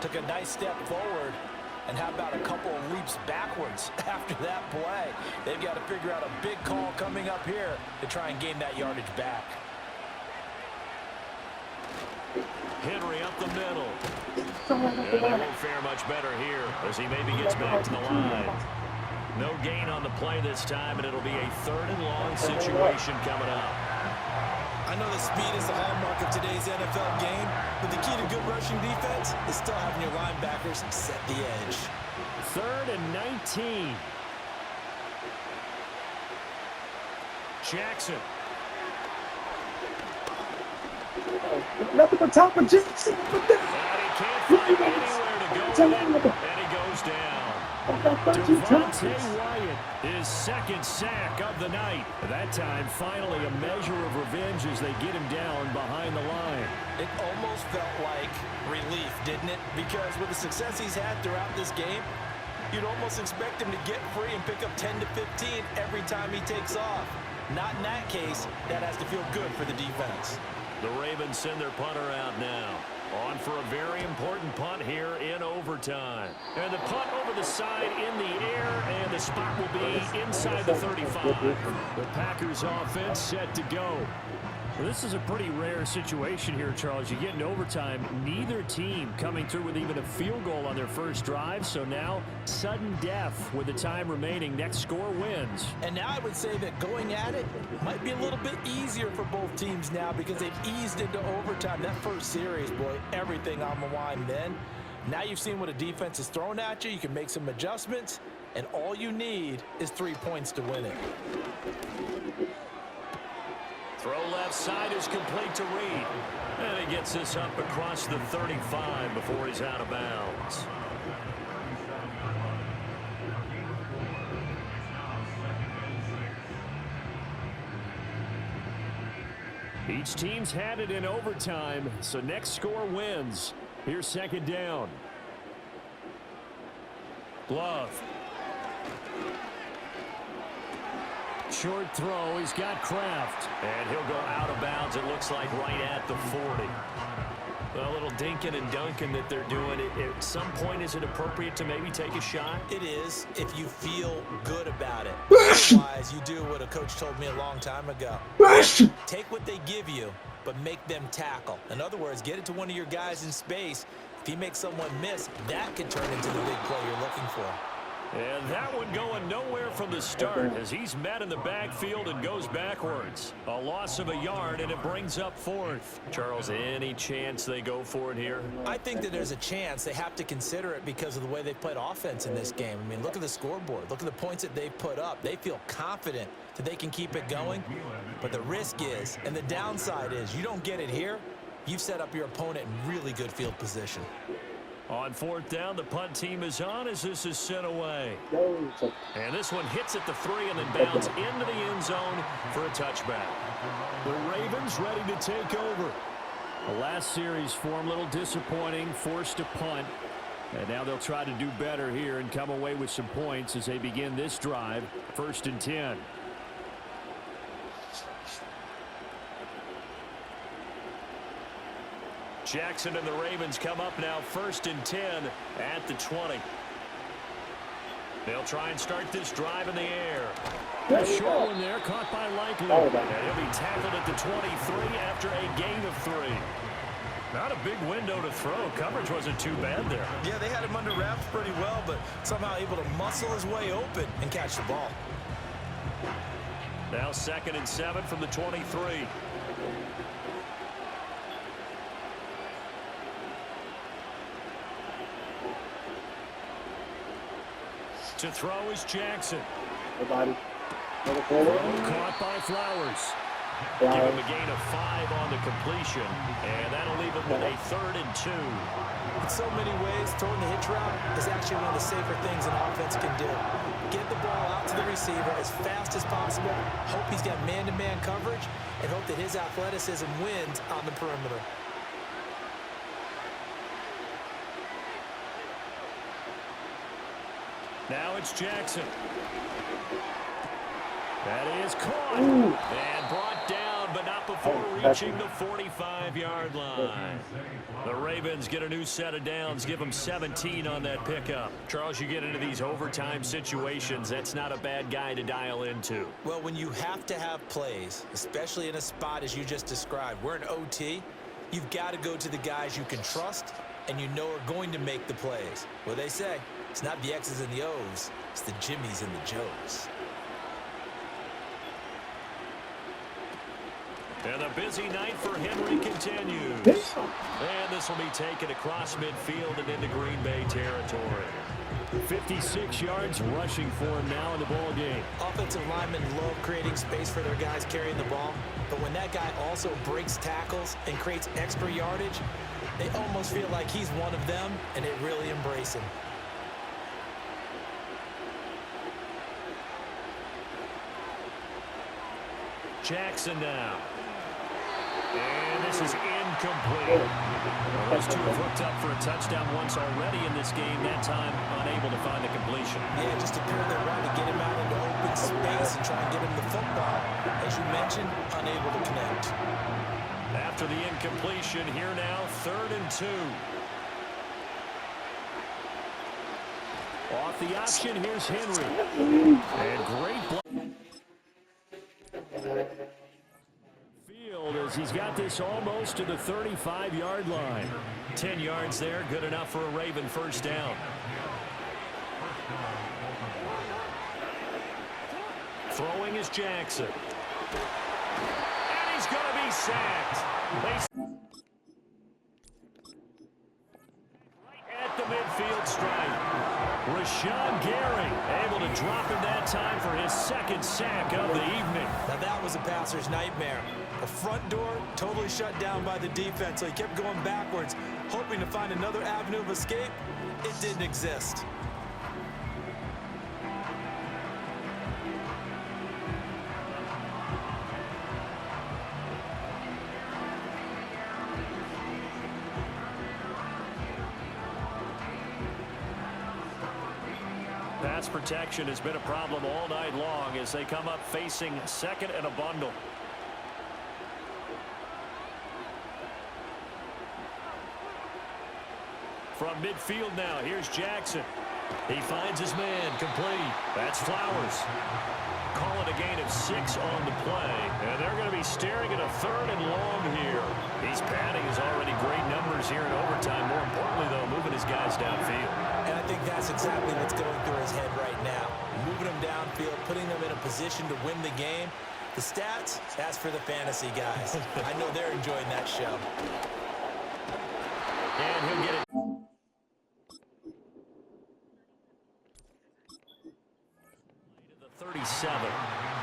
[SPEAKER 2] took a nice step forward, and how about a couple of leaps backwards after that play? They've got to figure out a big call coming up here to try and gain that yardage back.
[SPEAKER 3] Henry up the middle. And they won't fare much better here as he maybe gets back to the line. No gain on the play this time, and it'll be a 3rd and long situation coming up.
[SPEAKER 2] I know that speed is the hallmark of today's NFL game, but the key to good rushing defense is still having your linebackers set the edge.
[SPEAKER 3] 3rd and 19. Jackson.
[SPEAKER 1] Nothing but top of Jackson.
[SPEAKER 3] And he can't find anywhere to go with it, and he goes down. Devontae Wyatt, his 2nd sack of the night. That time, finally, a measure of revenge as they get him down behind the line.
[SPEAKER 2] It almost felt like relief, didn't it? Because with the success he's had throughout this game, you'd almost expect him to get free and pick up 10 to 15 every time he takes off. Not in that case. That has to feel good for the defense.
[SPEAKER 3] The Ravens send their punter out now. On for a very important punt here in overtime. And the punt over the side in the air, and the spot will be inside the 35. The Packers offense set to go. Well, this is a pretty rare situation here, Charles. You get in overtime, neither team coming through with even a field goal on their first drive. So now, sudden death with the time remaining. Next score wins.
[SPEAKER 2] And now I would say that going at it might be a little bit easier for both teams now because they've eased into overtime. That first series, boy, everything on the line then. Now you've seen what a defense is thrown at you. You can make some adjustments, and all you need is 3 points to win it.
[SPEAKER 3] Throw left side is complete to Reed. And he gets this up across the 35 before he's out of bounds. Each team's had it in overtime, so next score wins. Here's 2nd down. Glove. Short throw. He's got Kraft. And he'll go out of bounds, it looks like, right at the 40. A little dinking and dunking that they're doing. At some point, is it appropriate to maybe take a shot?
[SPEAKER 2] It is, if you feel good about it. Otherwise, you do what a coach told me a long time ago. Take what they give you, but make them tackle. In other words, get it to one of your guys in space. If he makes someone miss, that could turn into the big play you're looking for.
[SPEAKER 3] And that one going nowhere from the start as he's met in the backfield and goes backwards. A loss of a yard, and it brings up 4th. Charles, any chance they go for it here?
[SPEAKER 2] I think that there's a chance. They have to consider it because of the way they played offense in this game. I mean, look at the scoreboard. Look at the points that they've put up. They feel confident that they can keep it going. But the risk is, and the downside is, you don't get it here, you've set up your opponent in really good field position.
[SPEAKER 3] On 4th down, the punt team is on as this is sent away. And this one hits at the 3 and then bounds into the end zone for a touchback. The Ravens ready to take over. The last series for them, a little disappointing, forced to punt. And now they'll try to do better here and come away with some points as they begin this drive. 1st and 10. Jackson and the Ravens come up now 1st and 10 at the 20. They'll try and start this drive in the air. A short one there, caught by Likely. And he'll be tackled at the 23 after a gain of 3. Not a big window to throw. Coverage wasn't too bad there.
[SPEAKER 2] Yeah, they had him under wraps pretty well, but somehow able to muscle his way open and catch the ball.
[SPEAKER 3] Now 2nd and 7 from the 23. To throw is Jackson.
[SPEAKER 1] Nobody.
[SPEAKER 3] Caught by Flowers. Give him a gain of 5 on the completion, and that'll leave him with a 3rd and 2.
[SPEAKER 2] In so many ways, throwing the hitch route is actually one of the safer things an offense can do. Get the ball out to the receiver as fast as possible, hope he's got man-to-man coverage, and hope that his athleticism wins on the perimeter.
[SPEAKER 3] Now it's Jackson. That is caught. And brought down, but not before reaching the 45-yard line. The Ravens get a new set of downs, give them 17 on that pickup. Charles, you get into these overtime situations, that's not a bad guy to dial into.
[SPEAKER 2] Well, when you have to have plays, especially in a spot as you just described, we're in OT, you've got to go to the guys you can trust and you know are going to make the plays. Well, they say it's not the X's and the O's, it's the Jimmies and the Joes.
[SPEAKER 3] And the busy night for Henry continues. And this will be taken across midfield and into Green Bay territory. 56 yards rushing for him now in the ball game.
[SPEAKER 2] Offensive linemen love creating space for their guys carrying the ball, but when that guy also breaks tackles and creates extra yardage, they almost feel like he's one of them, and they really embrace him.
[SPEAKER 3] Jackson now. And this is incomplete. Well, those two have hooked up for a touchdown once already in this game. That time unable to find the completion.
[SPEAKER 2] Yeah, just appeared they're right to get him out into open space and try and get him the football. As you mentioned, unable to connect.
[SPEAKER 3] After the incompletion, here now, 3rd and 2. Off the option, here's Henry. And great block. As he's got this almost to the 35-yard line. 10 yards there, good enough for a Raven first down. Throwing is Jackson. And he's going to be sacked. Right at the midfield stripe. Rashawn Gary able to drop him that time for his 2nd sack of the evening.
[SPEAKER 2] Now that was a passer's nightmare. The front door totally shut down by the defense, so he kept going backwards, hoping to find another avenue of escape. It didn't exist.
[SPEAKER 3] Pass protection has been a problem all night long as they come up facing 2nd and a bundle. From midfield now, here's Jackson. He finds his man, complete. That's Flowers. Calling a gain of 6 on the play. And they're going to be staring at a 3rd and long here. He's padding his already great numbers here in overtime. More importantly, though, moving his guys downfield.
[SPEAKER 2] And I think that's exactly what's going through his head right now. Moving them downfield, putting them in a position to win the game. The stats, that's for the fantasy guys. I know they're enjoying that show.
[SPEAKER 3] And he'll get it. 37.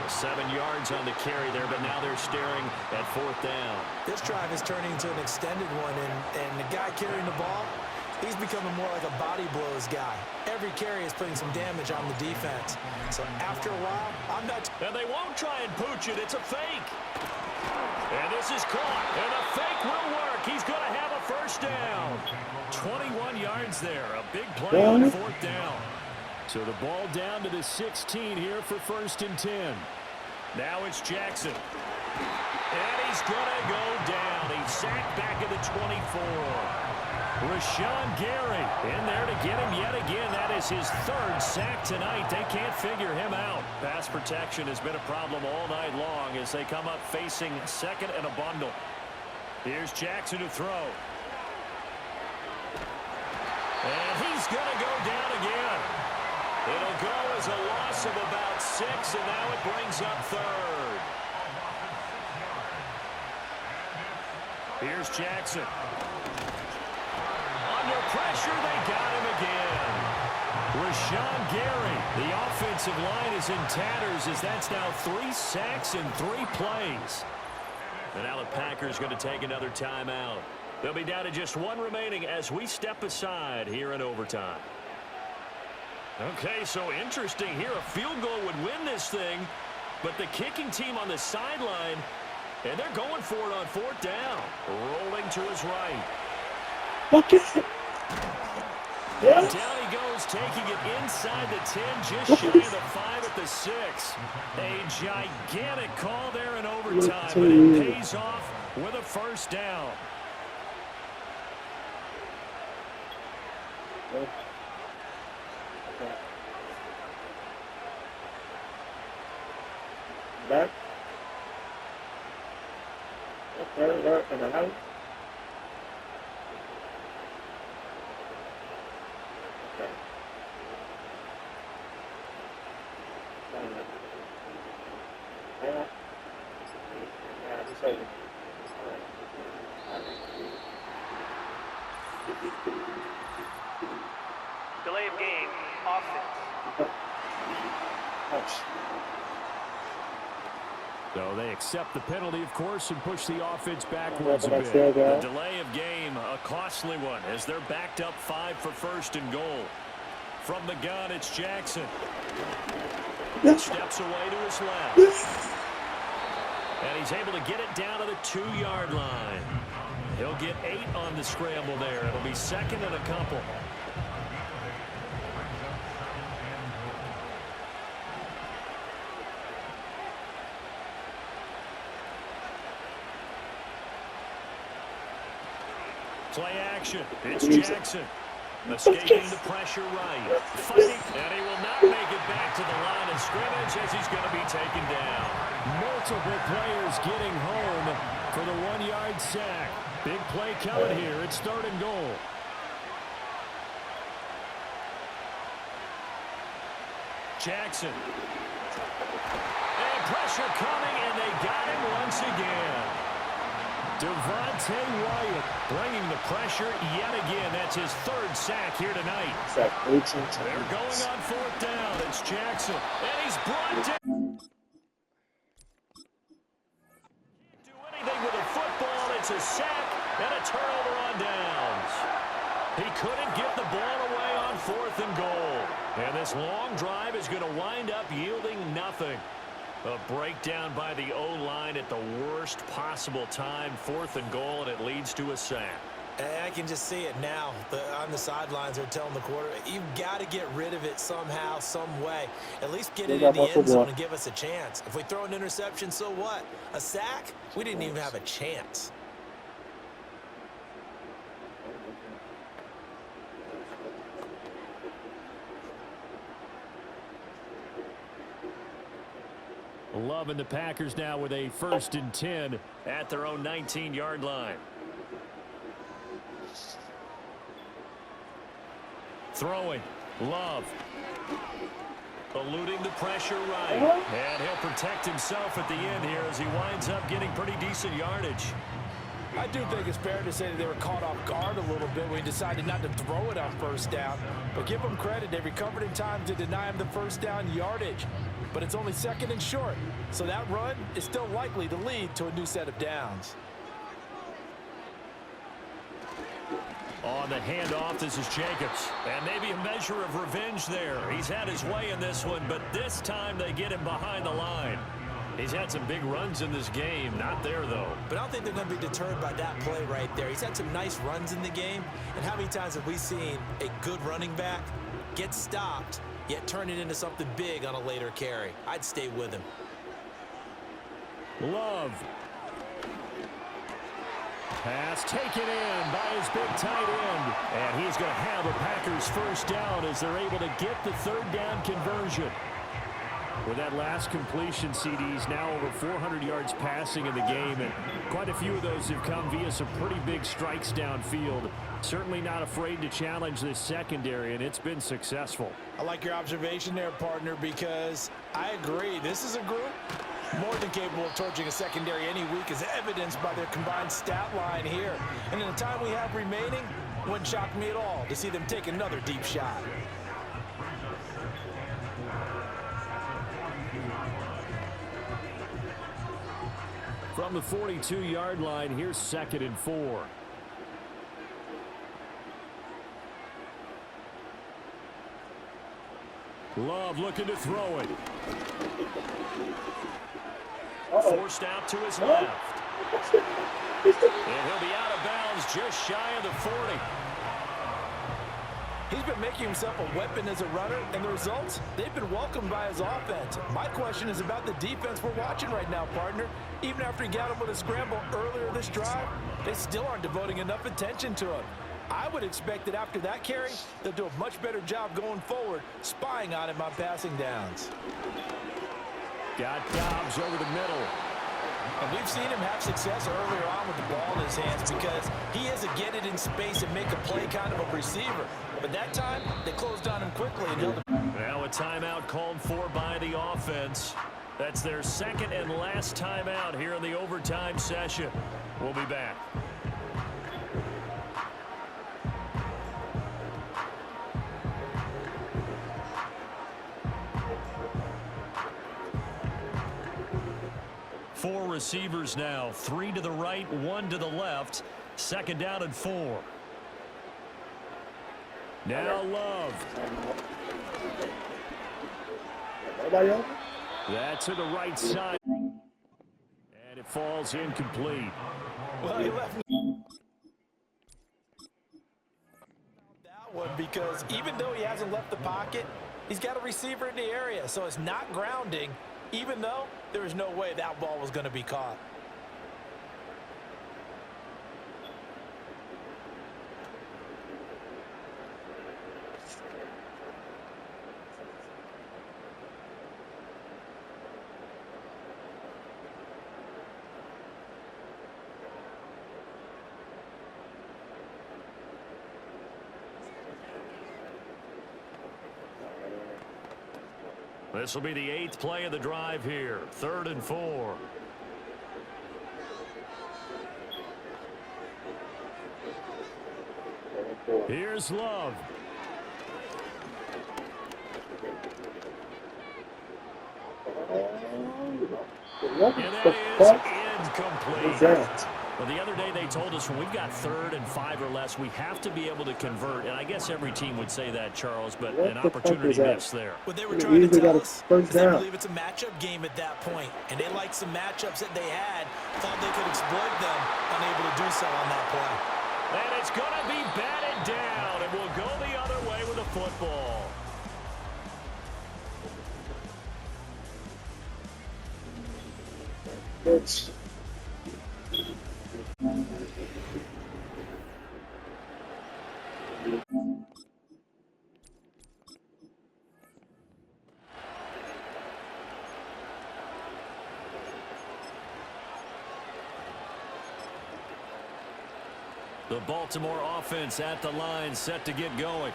[SPEAKER 3] 7 yards on the carry there, but now they're staring at 4th down.
[SPEAKER 2] This drive is turning into an extended one, and the guy carrying the ball, he's becoming more like a body blows guy. Every carry is putting some damage on the defense. So after a while, I'm not...
[SPEAKER 3] And they won't try and pooch it. It's a fake. And this is caught. And the fake will work. He's going to have a first down. 21 yards there. A big play on 4th down. So the ball down to the 16 here for 1st and 10. Now it's Jackson. And he's going to go down. He's sacked back at the 24. Rashawn Gary in there to get him yet again. That is his 3rd sack tonight. They can't figure him out. Pass protection has been a problem all night long as they come up facing 2nd and a bundle. Here's Jackson to throw. And he's going to go down again. It'll go as a loss of about 6, and now it brings up 3rd. Here's Jackson. Under pressure, they got him again. Rashawn Gary, the offensive line is in tatters as that's now 3 sacks in 3 plays. And now the Packers going to take another timeout. They'll be down to just 1 remaining as we step aside here in overtime. Okay, so interesting here. A field goal would win this thing, but the kicking team on the sideline, and they're going for it on 4th down. Rolling to his right.
[SPEAKER 1] Okay.
[SPEAKER 3] Yeah. Down he goes, taking it inside the 10, just shy of the 5 at the 6. A gigantic call there in overtime, but it pays off with a first down.
[SPEAKER 1] Back. Okay, and a house.
[SPEAKER 3] So they accept the penalty, of course, and push the offense backwards a bit.
[SPEAKER 1] The
[SPEAKER 3] delay of game, a costly one, as they're backed up 5 for first and goal. From the gun, it's Jackson. Steps away to his left. And he's able to get it down to the 2-yard line. He'll get 8 on the scramble there. It'll be second and a couple. Play action. It's Jackson. Escaping the pressure right. Fighting. And he will not make it back to the line of scrimmage as he's going to be taken down. Multiple players getting home for the 1-yard sack. Big play coming here. It's 3rd and goal. Jackson. And pressure coming, and they got him once again. Devontae Wyatt bringing the pressure yet again. That's his 3rd sack here tonight. They're going on 4th down. It's Jackson, and he's brought down. Can't do anything with a football. It's a sack and a turnover on downs. He couldn't get the ball away on 4th and goal. And this long drive is going to wind up yielding nothing. A breakdown by the O-line at the worst possible time. 4th and goal, and it leads to a sack.
[SPEAKER 2] I can just see it now. On the sidelines, they're telling the quarterback, you've got to get rid of it somehow, some way. At least get it in the end zone and give us a chance. If we throw an interception, so what? A sack? We didn't even have a chance.
[SPEAKER 3] Loving the Packers now with a 1st and 10 at their own 19-yard line. Throwing. Love. Eluding the pressure right. And he'll protect himself at the end here as he winds up getting pretty decent yardage.
[SPEAKER 2] I do think it's fair to say that they were caught off guard a little bit when he decided not to throw it on 1st down. But give them credit. They recovered in time to deny him the 1st down yardage. But it's only 2nd and short. So that run is still likely to lead to a new set of downs.
[SPEAKER 3] On the handoff, this is Jacobs. And maybe a measure of revenge there. He's had his way in this one, but this time they get him behind the line. He's had some big runs in this game. Not there, though.
[SPEAKER 2] But I don't think they're going to be deterred by that play right there. He's had some nice runs in the game. And how many times have we seen a good running back get stopped, yet turn it into something big on a later carry? I'd stay with him.
[SPEAKER 3] Love. Pass taken in by his big tight end. And he's going to have a Packers 1st down as they're able to get the 3rd down conversion. With that last completion, CD's now over 400 yards passing in the game, and quite a few of those have come via some pretty big strikes downfield. Certainly not afraid to challenge this secondary, and it's been successful.
[SPEAKER 2] I like your observation there, partner, because I agree. This is a group more than capable of torching a secondary any week, as evidenced by their combined stat line here. And in the time we have remaining, wouldn't shock me at all to see them take another deep shot.
[SPEAKER 3] From the 42-yard line, here's 2nd and 4. Love looking to throw it. Forced out to his left. And he'll be out of bounds just shy of the 40.
[SPEAKER 2] He's been making himself a weapon as a runner, and the results, they've been welcomed by his offense. My question is about the defense we're watching right now, partner. Even after he got him with a scramble earlier this drive, they still aren't devoting enough attention to him. I would expect that after that carry, they'll do a much better job going forward, spying on him on passing downs.
[SPEAKER 3] Got Dobbs over the middle.
[SPEAKER 2] And we've seen him have success earlier on with the ball in his hands because he is a get it in space and make a play kind of a receiver. But that time, they closed on him quickly and held him.
[SPEAKER 3] Now a timeout called for by the offense. That's their 2nd and last timeout here in the overtime session. We'll be back. 4 receivers now. 3 to the right, 1 to the left. 2nd down and 4. Now Love. That's to the right side. And it falls incomplete.
[SPEAKER 2] Well, he left that one because even though he hasn't left the pocket, he's got a receiver in the area, so it's not grounding, even though there was no way that ball was going to be caught.
[SPEAKER 3] This will be the 8th play of the drive here. 3rd and 4. Here's Love. And that is incomplete. Well, the other day they told us when we've got 3rd and 5 or less, we have to be able to convert. And I guess every team would say that, Charles, but an opportunity missed there.
[SPEAKER 2] What they were trying to tell us is they believe it's a matchup game at that point, and they liked some matchups that they had, thought they could exploit them, unable to do so on that play.
[SPEAKER 3] And it's going to be batted down, and we'll go the other way with the football.
[SPEAKER 1] It's
[SPEAKER 3] the Baltimore offense at the line, set to get going.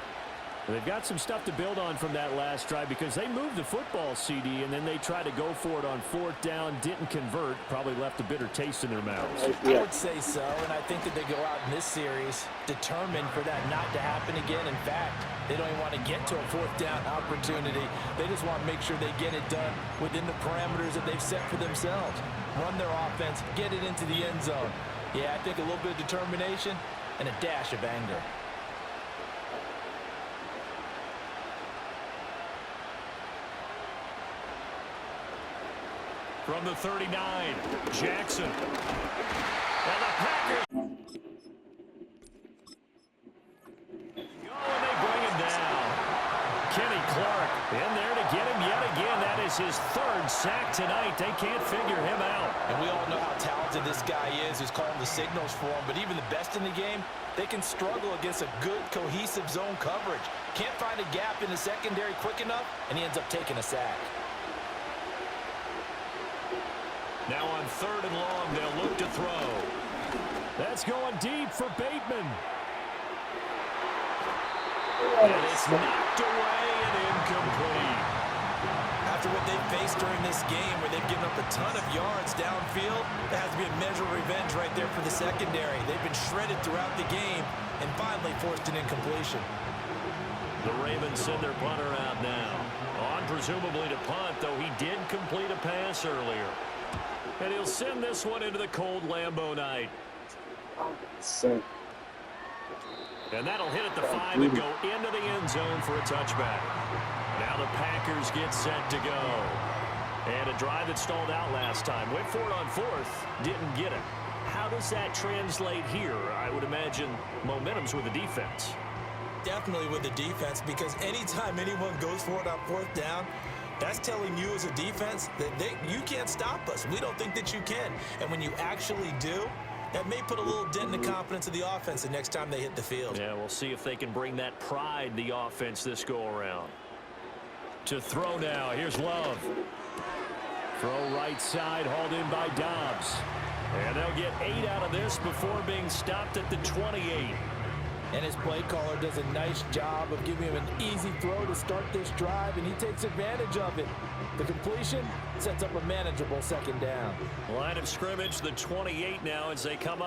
[SPEAKER 3] They've got some stuff to build on from that last drive because they moved the football, CD, and then they tried to go for it on 4th down, didn't convert, probably left a bitter taste in their mouths.
[SPEAKER 2] I would say so, and I think that they go out in this series determined for that not to happen again. In fact, they don't even want to get to a 4th down opportunity. They just want to make sure they get it done within the parameters that they've set for themselves. Run their offense, get it into the end zone. Yeah, I think a little bit of determination and a dash of anger.
[SPEAKER 3] From the 39, Jackson. And the Packers go, and they bring him down. Kenny Clark in there to get him yet again. That is his 3rd sack tonight. They can't figure him out.
[SPEAKER 2] And we all know how talented this guy is who's calling the signals for him. But even the best in the game, they can struggle against a good, cohesive zone coverage. Can't find a gap in the secondary quick enough, and he ends up taking a sack.
[SPEAKER 3] Now on 3rd and long, they'll look to throw. That's going deep for Bateman. And it's knocked away and incomplete.
[SPEAKER 2] After what they've faced during this game where they've given up a ton of yards downfield, that has to be a measure of revenge right there for the secondary. They've been shredded throughout the game and finally forced an incompletion.
[SPEAKER 3] The Ravens send their punter out now. On presumably to punt, though he did complete a pass earlier. And he'll send this one into the cold Lambeau night. And that'll hit at the 5 and go into the end zone for a touchback. Now the Packers get set to go. And a drive that stalled out last time. Went for it on 4th, didn't get it. How does that translate here? I would imagine momentum's with the defense.
[SPEAKER 2] Definitely with the defense, because anytime anyone goes for it on 4th down, that's telling you as a defense that you can't stop us. We don't think that you can. And when you actually do, that may put a little dent in the confidence of the offense the next time they hit the field.
[SPEAKER 3] Yeah, we'll see if they can bring that pride, the offense, this go-around. To throw now, here's Love. Throw right side, hauled in by Dobbs. And they'll get 8 out of this before being stopped at the 28.
[SPEAKER 2] And his play caller does a nice job of giving him an easy throw to start this drive, and he takes advantage of it. The completion sets up a manageable 2nd down.
[SPEAKER 3] Line of scrimmage, the 28 now as they come up.